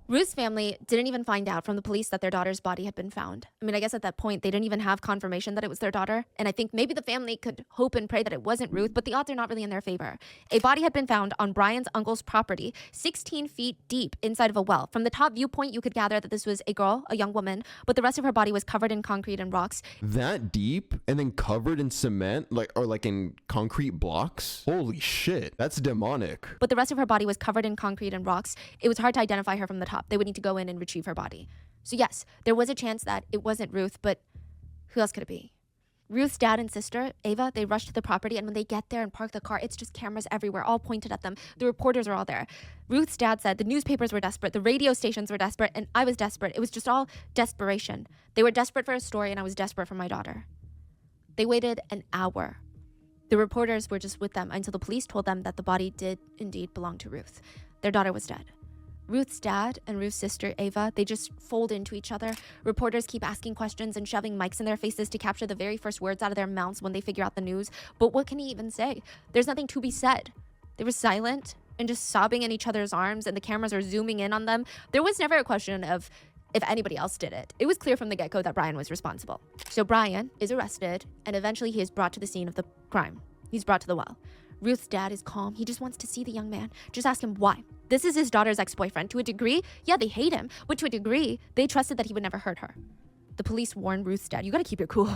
Ruth's family didn't even find out from the police that their daughter's body had been found. I mean, I guess at that point, they didn't even have confirmation that it was their daughter. And I think maybe the family could hope and pray that it wasn't Ruth, but the odds are not really in their favor. A body had been found on Brian's uncle's property, 16 feet deep inside of a well. From the top viewpoint, you could gather that this was a girl, a young woman, but the rest of her body was covered in concrete and rocks. That deep and then covered in cement, or in concrete blocks? Holy shit, that's demonic. But the rest of her body was covered in concrete and rocks. It was hard to identify her from the top. stop. They would need to go in and retrieve her body. So yes, there was a chance that it wasn't Ruth, but who else could it be? Ruth's dad and sister, Ava, they rush to the property, and when they get there and park the car, it's just cameras everywhere, all pointed at them. The reporters are all there. Ruth's dad said the newspapers were desperate, the radio stations were desperate, and I was desperate. It was just all desperation. They were desperate for a story, and I was desperate for my daughter. They waited an hour. The reporters were just with them until the police told them that the body did indeed belong to Ruth. Their daughter was dead. Ruth's dad and Ruth's sister, Ava, they just fold into each other. Reporters keep asking questions and shoving mics in their faces to capture the very first words out of their mouths when they figure out the news. But what can he even say? There's nothing to be said. They were silent and just sobbing in each other's arms, and the cameras are zooming in on them. There was never a question of if anybody else did it. It was clear from the get-go that Brian was responsible. So Brian is arrested, and eventually he is brought to the scene of the crime. He's brought to the well. Ruth's dad is calm. He just wants to see the young man. Just ask him why. This is his daughter's ex-boyfriend. To a degree, yeah, they hate him, but to a degree, they trusted that he would never hurt her. The police warned Ruth's dad, you gotta keep your cool.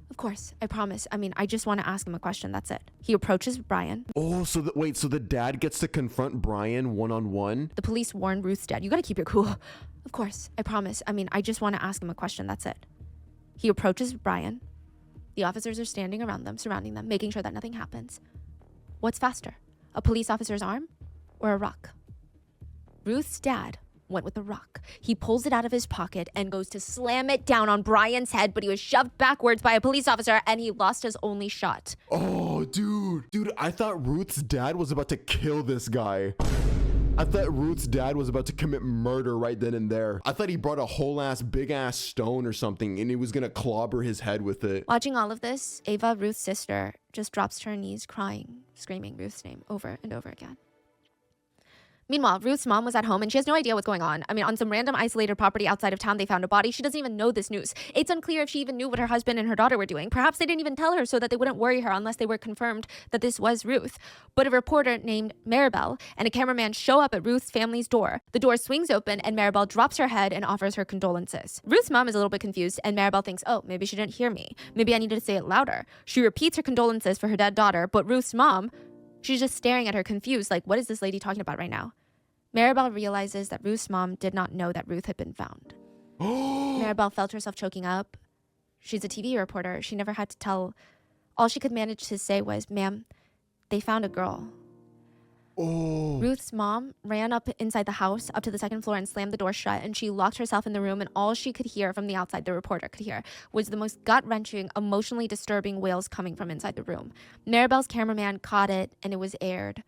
Of course, I promise. I just want to ask him a question, that's it. He approaches Brian. Oh, so the dad gets to confront Brian one-on-one? The police warned Ruth's dad, you gotta keep your cool. Of course, I promise. I just want to ask him a question, that's it. He approaches Brian. The officers are standing around them, surrounding them, making sure that nothing happens. What's faster, a police officer's arm or a rock? Ruth's dad went with the rock. He pulls it out of his pocket and goes to slam it down on Brian's head, but he was shoved backwards by a police officer and he lost his only shot. Oh, dude, I thought Ruth's dad was about to kill this guy. I thought Ruth's dad was about to commit murder right then and there. I thought he brought a whole big ass stone or something and he was gonna clobber his head with it. Watching all of this, Ava, Ruth's sister, just drops to her knees crying, screaming Ruth's name over and over again. Meanwhile, Ruth's mom was at home and she has no idea what's going on. On some random isolated property outside of town, they found a body. She doesn't even know this news. It's unclear if she even knew what her husband and her daughter were doing. Perhaps they didn't even tell her so that they wouldn't worry her unless they were confirmed that this was Ruth. But a reporter named Maribel and a cameraman show up at Ruth's family's door. The door swings open and Maribel drops her head and offers her condolences. Ruth's mom is a little bit confused and Maribel thinks, oh, maybe she didn't hear me. Maybe I needed to say it louder. She repeats her condolences for her dead daughter, but Ruth's mom, she's just staring at her confused, like, what is this lady talking about right now? Maribel realizes that Ruth's mom did not know that Ruth had been found. Maribel felt herself choking up. She's a TV reporter. She never had to tell. All she could manage to say was, ma'am, they found a girl. Oh. Ruth's mom ran up inside the house, up to the second floor and slammed the door shut, and she locked herself in the room, and all she could hear from the outside, the reporter could hear, was the most gut-wrenching, emotionally disturbing wails coming from inside the room. Maribel's cameraman caught it, and it was aired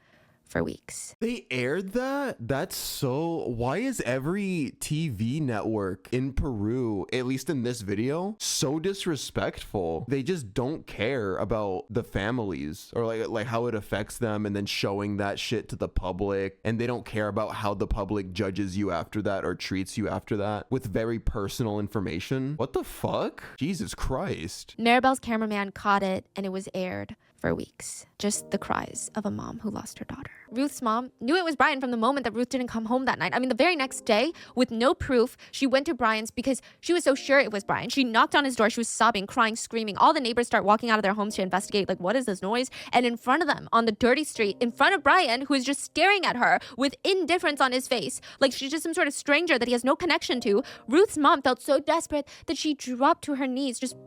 for weeks. They aired that? That's so... Why is every TV network in Peru, at least in this video, so disrespectful? They just don't care about the families or like how it affects them and then showing that shit to the public. And they don't care about how the public judges you after that or treats you after that with very personal information. What the fuck? Jesus Christ. Maribel's cameraman caught it and it was aired for weeks. Just the cries of a mom who lost her daughter. Ruth's mom knew it was Brian from the moment that Ruth didn't come home that night. The very next day, with no proof, she went to Brian's because she was so sure it was Brian. She knocked on his door. She was sobbing, crying, screaming. All the neighbors start walking out of their homes to investigate, like, what is this noise? And in front of them, on the dirty street, in front of Brian, who is just staring at her with indifference on his face, like she's just some sort of stranger that he has no connection to, Ruth's mom felt so desperate that she dropped to her knees, just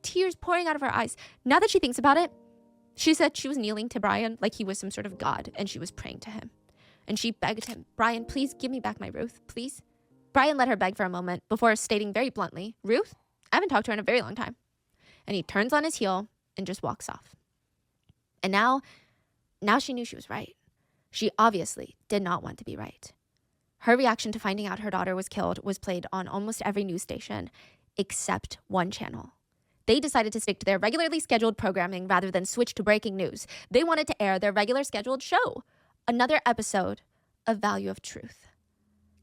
tears pouring out of her eyes. Now that she thinks about it, she said she was kneeling to Brian like he was some sort of god, and she was praying to him. And she begged him, Brian, please give me back my Ruth, please. Brian let her beg for a moment before stating very bluntly, Ruth, I haven't talked to her in a very long time. And he turns on his heel and just walks off. And now she knew she was right. She obviously did not want to be right. Her reaction to finding out her daughter was killed was played on almost every news station except one channel. They decided to stick to their regularly scheduled programming rather than switch to breaking news. They wanted to air their regular scheduled show, another episode of Value of Truth.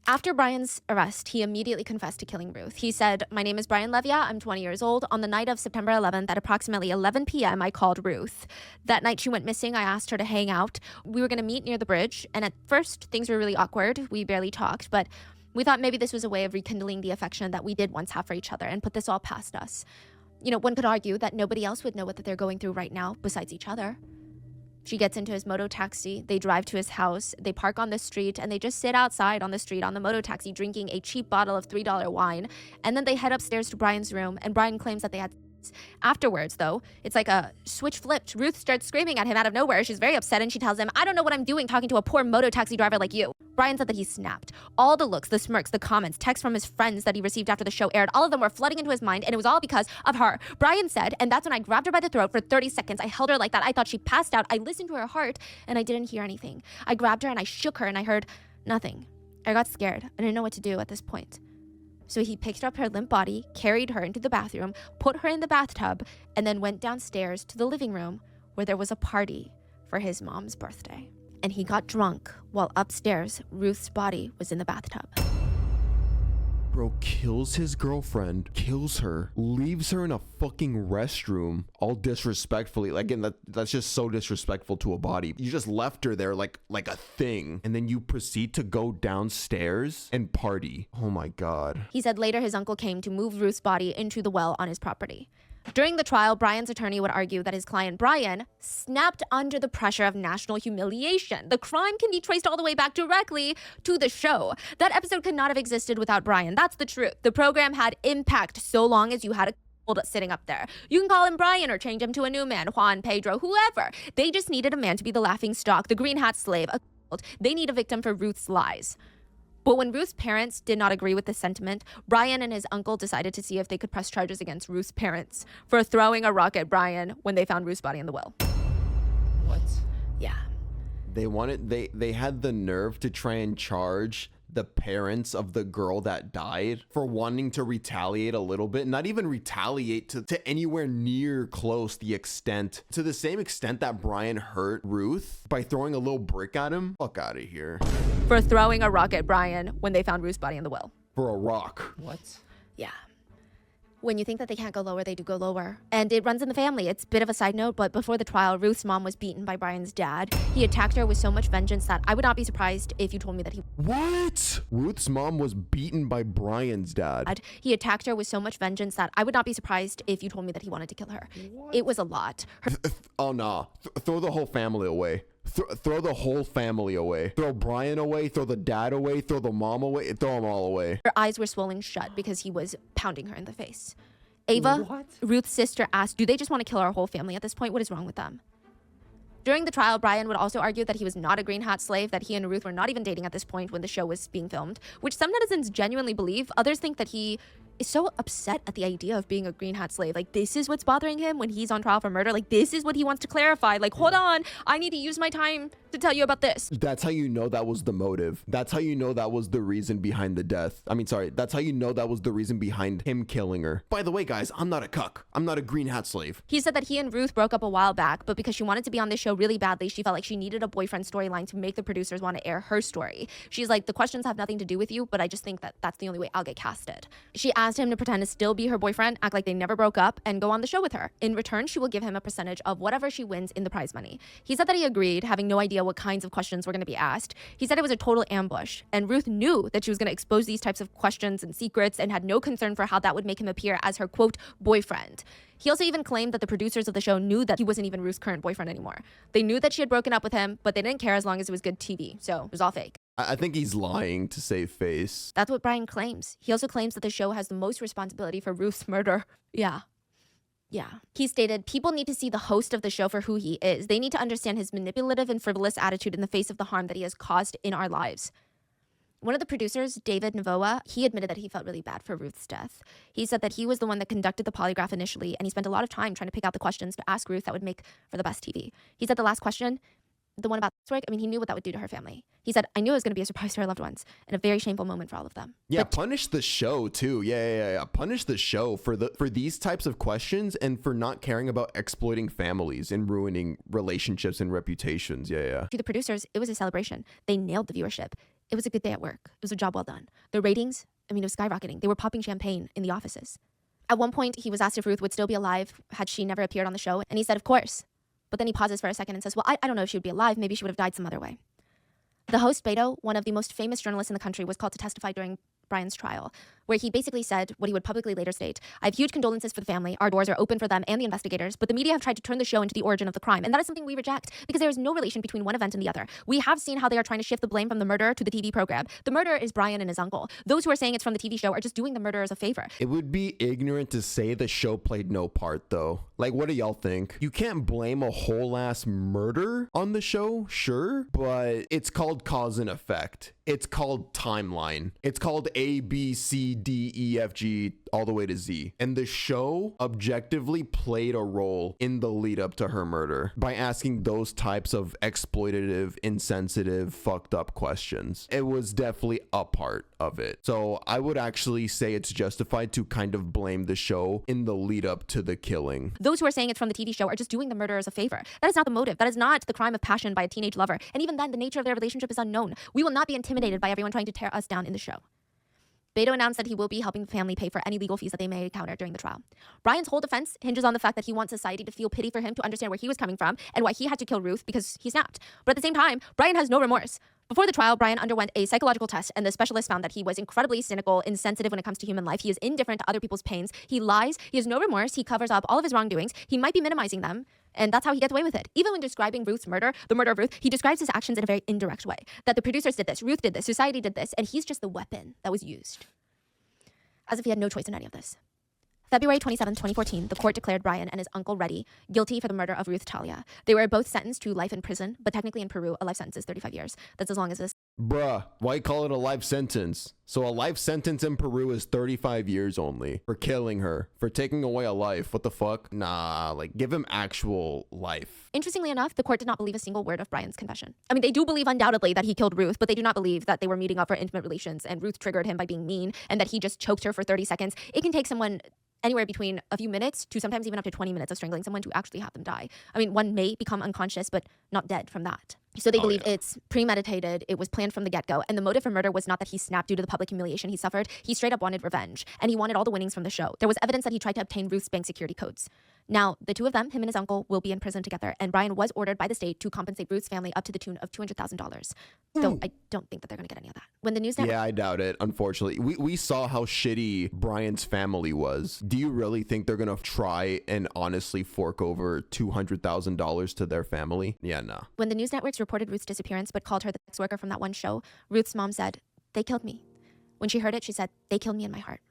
After Brian's arrest, he immediately confessed to killing Ruth. He said, my name is Brian Levia. I'm 20 years old. On the night of September 11th at approximately 11 p.m., I called Ruth. That night she went missing. I asked her to hang out. We were going to meet near the bridge. And at first, things were really awkward. We barely talked, but we thought maybe this was a way of rekindling the affection that we did once have for each other and put this all past us. One could argue that nobody else would know what they're going through right now besides each other. She gets into his moto taxi. They drive to his house. They park on the street and they just sit outside on the street on the moto taxi drinking a cheap bottle of $3 wine. And then they head upstairs to Brian's room and Brian claims that they had sex. Afterwards, though, it's like a switch flipped. Ruth starts screaming at him out of nowhere. She's very upset and she tells him, I don't know what I'm doing talking to a poor moto taxi driver like you. Brian said that he snapped. All the looks, the smirks, the comments, texts from his friends that he received after the show aired, all of them were flooding into his mind and it was all because of her. Brian said, and that's when I grabbed her by the throat for 30 seconds. I held her like that. I thought she passed out. I listened to her heart and I didn't hear anything. I grabbed her and I shook her and I heard nothing. I got scared. I didn't know what to do at this point. So he picked up her limp body, carried her into the bathroom, put her in the bathtub, and then went downstairs to the living room where there was a party for his mom's birthday. And he got drunk while upstairs, Ruth's body was in the bathtub. Bro kills his girlfriend, kills her, leaves her in a fucking restroom, all disrespectfully. Like, again, that's just so disrespectful to a body. You just left her there like a thing, and then you proceed to go downstairs and party. Oh my God. He said later his uncle came to move Ruth's body into the well on his property. During the trial, Brian's attorney would argue that his client Brian snapped under the pressure of national humiliation. The crime can be traced all the way back directly to the show. That episode could not have existed without Brian. That's the truth. The program had impact so long as you had a sitting up there. You can call him Brian or change him to a new man, Juan, Pedro, whoever. They just needed a man to be the laughing stock, the green hat slave. They need a victim for Ruth's lies. But when Ruth's parents did not agree with the sentiment, Brian and his uncle decided to see if they could press charges against Ruth's parents for throwing a rock at Brian when they found Ruth's body in the well. What? Yeah. They had the nerve to try and charge the parents of the girl that died for wanting to retaliate a little bit, not even retaliate to anywhere near close to the same extent that Brian hurt Ruth by throwing a little brick at him. Fuck out of here. For throwing a rock at Brian when they found Ruth's body in the well. For a rock. What? Yeah. When you think that they can't go lower, they do go lower. And it runs in the family. It's a bit of a side note, but before the trial, Ruth's mom was beaten by Brian's dad. He attacked her with so much vengeance that I would not be surprised if you told me that he... What? Ruth's mom was beaten by Brian's dad. He attacked her with so much vengeance that I would not be surprised if you told me that he wanted to kill her. What? It was a lot. Oh, nah. Throw the whole family away. Throw the whole family away. Throw Brian away, throw the dad away, throw the mom away, throw them all away. Her eyes were swollen shut because he was pounding her in the face. Ava, What? Ruth's sister, asked, do they just want to kill our whole family at this point? What is wrong with them? During the trial, Brian would also argue that he was not a green hat slave, that he and Ruth were not even dating at this point when the show was being filmed, which some netizens genuinely believe. Others think that he is so upset at the idea of being a green hat slave. Like, this is what's bothering him when he's on trial for murder. Like, this is what he wants to clarify. Like, hold on, I need to use my time to tell you about this. That's how you know that was the motive. That's how you know that was the reason behind the death. I mean, sorry, that's how you know that was the reason behind him killing her. By the way, guys, I'm not a cuck. I'm not a green hat slave. He said that he and Ruth broke up a while back, but because she wanted to be on this show really badly, she felt like she needed a boyfriend storyline to make the producers want to air her story. She's like, the questions have nothing to do with you, but I just think that that's the only way I'll get casted. She asked him to pretend to still be her boyfriend, act like they never broke up, and go on the show with her. In return, she will give him a percentage of whatever she wins in the prize money. He said that he agreed, having no idea what kinds of questions were going to be asked. He said it was a total ambush, and Ruth knew that she was going to expose these types of questions and secrets and had no concern for how that would make him appear as her, quote, boyfriend. He also even claimed that the producers of the show knew that he wasn't even Ruth's current boyfriend anymore. They knew that she had broken up with him, but they didn't care as long as it was good TV, so it was all fake. I think he's lying to save face. That's what Brian claims. He also claims that the show has the most responsibility for Ruth's murder. Yeah. He stated, people need to see the host of the show for who he is. They need to understand his manipulative and frivolous attitude in the face of the harm that he has caused in our lives. One of the producers, David Navoa, he admitted that he felt really bad for Ruth's death. He said that he was the one that conducted the polygraph initially, and he spent a lot of time trying to pick out the questions to ask Ruth that would make for the best TV. He said the last question, the one about this work, I mean, he knew what that would do to her family. He said, I knew it was going to be a surprise to her loved ones and a very shameful moment for all of them. Yeah, punish the show too. Yeah. Punish the show for these types of questions and for not caring about exploiting families and ruining relationships and reputations. Yeah. To the producers, it was a celebration. They nailed the viewership. It was a good day at work. It was a job well done. The ratings, I mean, it was skyrocketing. They were popping champagne in the offices. At one point, he was asked if Ruth would still be alive had she never appeared on the show, and he said, of course. But then he pauses for a second and says, well, I don't know if she would be alive. Maybe she would have died some other way. The host, Beto, one of the most famous journalists in the country, was called to testify during Brian's trial, where where he basically said what he would publicly later state: I have huge condolences for the family. Our doors are open for them and the investigators, but the media have tried to turn the show into the origin of the crime. And that is something we reject because there is no relation between one event and the other. We have seen how they are trying to shift the blame from the murder to the TV program. The murder is Brian and his uncle. Those who are saying it's from the TV show are just doing the murderers a favor. It would be ignorant to say the show played no part, though. Like, what do y'all think? You can't blame a whole ass murder on the show, sure, but it's called cause and effect. It's called timeline. It's called A, B, C, D, E, F, G, all the way to Z. And the show objectively played a role in the lead up to her murder by asking those types of exploitative, insensitive, fucked up questions. It was definitely a part of it. So I would actually say it's justified to kind of blame the show in the lead up to the killing. Those who are saying it's from the TV show are just doing the murderers a favor. That is not the motive. That is not the crime of passion by a teenage lover. And even then, the nature of their relationship is unknown. We will not be intimidated by everyone trying to tear us down in the show. Beto announced that he will be helping the family pay for any legal fees that they may encounter during the trial. Brian's whole defense hinges on the fact that he wants society to feel pity for him, to understand where he was coming from and why he had to kill Ruth because he snapped. But at the same time, Brian has no remorse. Before the trial, Brian underwent a psychological test, and the specialist found that he was incredibly cynical, insensitive when it comes to human life. He is indifferent to other people's pains. He lies. He has no remorse. He covers up all of his wrongdoings. He might be minimizing them, and that's how he gets away with it. Even when describing Ruth's murder, the murder of Ruth, he describes his actions in a very indirect way. That the producers did this, Ruth did this, society did this, and he's just the weapon that was used. As if he had no choice in any of this. February 27, 2014, the court declared Brian and his uncle Reddy guilty for the murder of Ruth Talia. They were both sentenced to life in prison, but technically in Peru, a life sentence is 35 years. That's as long as this. Bruh, why call it a life sentence? So a life sentence in Peru is 35 years only for killing her, for taking away a life. What the fuck? Nah, like give him actual life. Interestingly enough, the court did not believe a single word of Brian's confession. I mean, they do believe undoubtedly that he killed Ruth, but they do not believe that they were meeting up for intimate relations and Ruth triggered him by being mean and that he just choked her for 30 seconds. It can take someone anywhere between a few minutes to sometimes even up to 20 minutes of strangling someone to actually have them die. I mean, one may become unconscious, but not dead from that. So they believe it's premeditated, it was planned from the get-go, and the motive for murder was not that he snapped due to the public humiliation he suffered. He straight up wanted revenge, and he wanted all the winnings from the show. There was evidence that he tried to obtain Ruth's bank security codes. Now, the two of them, him and his uncle, will be in prison together, and Brian was ordered by the state to compensate Ruth's family up to the tune of $200,000. Though I don't think that they're going to get any of that. When the news network... Yeah, I doubt it, unfortunately. We saw how shitty Brian's family was. Do you really think they're going to try and honestly fork over $200,000 to their family? Yeah, no. When the news networks reported Ruth's disappearance but called her the sex worker from that one show, Ruth's mom said, "They killed me." When she heard it, she said, "They killed me in my heart."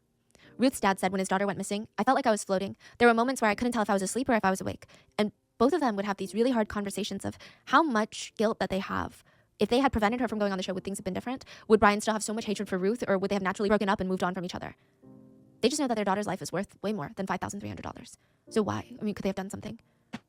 Ruth's dad said when his daughter went missing, "I felt like I was floating. There were moments where I couldn't tell if I was asleep or if I was awake." And both of them would have these really hard conversations of how much guilt that they have. If they had prevented her from going on the show, would things have been different? Would Brian still have so much hatred for Ruth, or would they have naturally broken up and moved on from each other? They just know that their daughter's life is worth way more than $5,300. So why? I mean, could they have done something?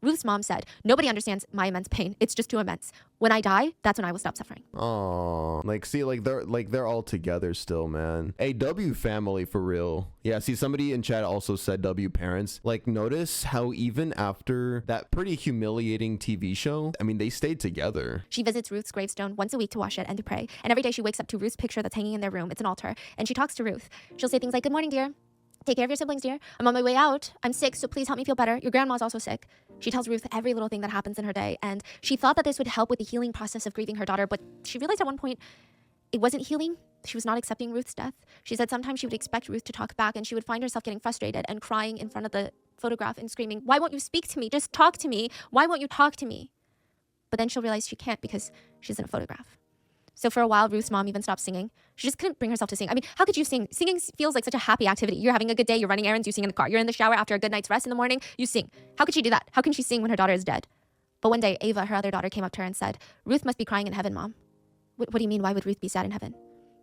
Ruth's mom said, "Nobody understands my immense pain. It's just too immense. When I die, that's when I will stop suffering." Oh, like see, they're all together still, man. Hey, W family for real. Yeah, see, somebody in chat also said W parents. Like, notice how even after that pretty humiliating TV show, I mean, they stayed together. She visits Ruth's gravestone once a week to wash it and to pray. And every day she wakes up to Ruth's picture that's hanging in their room. It's an altar. And she talks to Ruth. She'll say things like, "Good morning, dear. Take care of your siblings, dear. I'm on my way out. I'm sick, so please help me feel better. Your grandma's also sick." She tells Ruth every little thing that happens in her day, and she thought that this would help with the healing process of grieving her daughter, but she realized at one point it wasn't healing. She was not accepting Ruth's death. She said sometimes she would expect Ruth to talk back, and she would find herself getting frustrated and crying in front of the photograph and screaming, "Why won't you speak to me? Just talk to me. Why won't you talk to me?" But then she'll realize she can't because she's in a photograph. So for a while, Ruth's mom even stopped singing. She just couldn't bring herself to sing. I mean, how could you sing? Singing feels like such a happy activity. You're having a good day, you're running errands, you sing in the car. You're in the shower after a good night's rest in the morning, you sing. How could she do that? How can she sing when her daughter is dead? But one day, Ava, her other daughter, came up to her and said, "Ruth must be crying in heaven, Mom." What do you mean, why would Ruth be sad in heaven?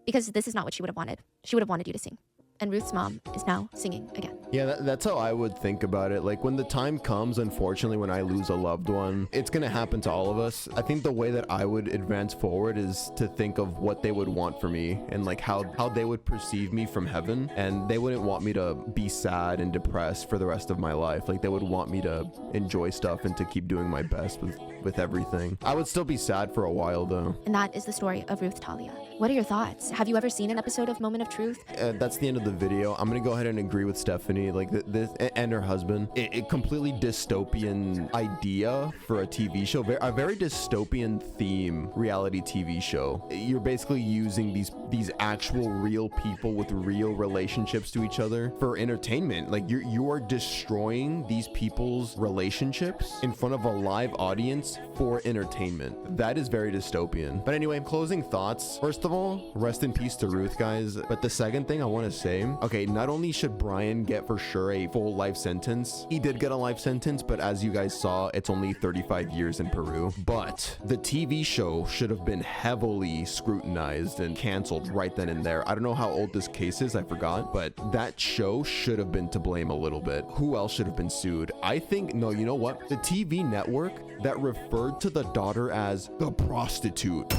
Because this is not what she would have wanted. She would have wanted you to sing. And Ruth's mom is now singing again. Yeah, that's how I would think about it. Like, when the time comes, unfortunately, when I lose a loved one, it's gonna happen to all of us. I think the way that I would advance forward is to think of what they would want for me and like how they would perceive me from heaven. And they wouldn't want me to be sad and depressed for the rest of my life. Like, they would want me to enjoy stuff and to keep doing my best with everything. I would still be sad for a while though. And that is the story of Ruth Talia. What are your thoughts? Have you ever seen an episode of Moment of Truth? That's the end of the video. I'm gonna go ahead and agree with Stephanie. Tiffany, like this and her husband, it completely dystopian idea for a TV show, a very dystopian theme reality TV show. You're basically using these actual real people with real relationships to each other for entertainment. Like you are destroying these people's relationships in front of a live audience for entertainment. That is very dystopian. But anyway, closing thoughts. First of all, rest in peace to Ruth, guys. But the second thing I want to say, okay, not only should Brian get for sure a full life sentence, he did get a life sentence, but as you guys saw, it's only 35 years in Peru. But the TV show should have been heavily scrutinized and canceled right then and there. I don't know how old this case is, I forgot, but that show should have been to blame a little bit. Who else should have been sued? I think, no, you know what? The TV network that referred to the daughter as the prostitute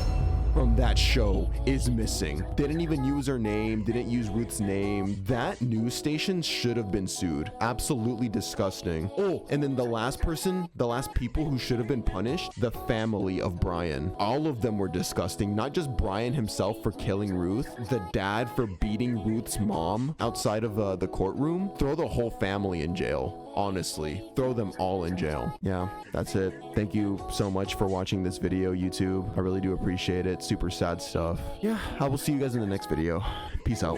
from that show is missing. Didn't even use her name, didn't use Ruth's name. That news station should have been sued. Absolutely disgusting. Oh, and then the last people who should have been punished, the family of Brian. All of them were disgusting. Not just Brian himself for killing Ruth, the dad for beating Ruth's mom outside of the courtroom. Throw the whole family in jail. Honestly, throw them all in jail. Yeah, that's it. Thank you so much for watching this video, YouTube. I really do appreciate it. Super sad stuff. Yeah, I will see you guys in the next video. Peace out.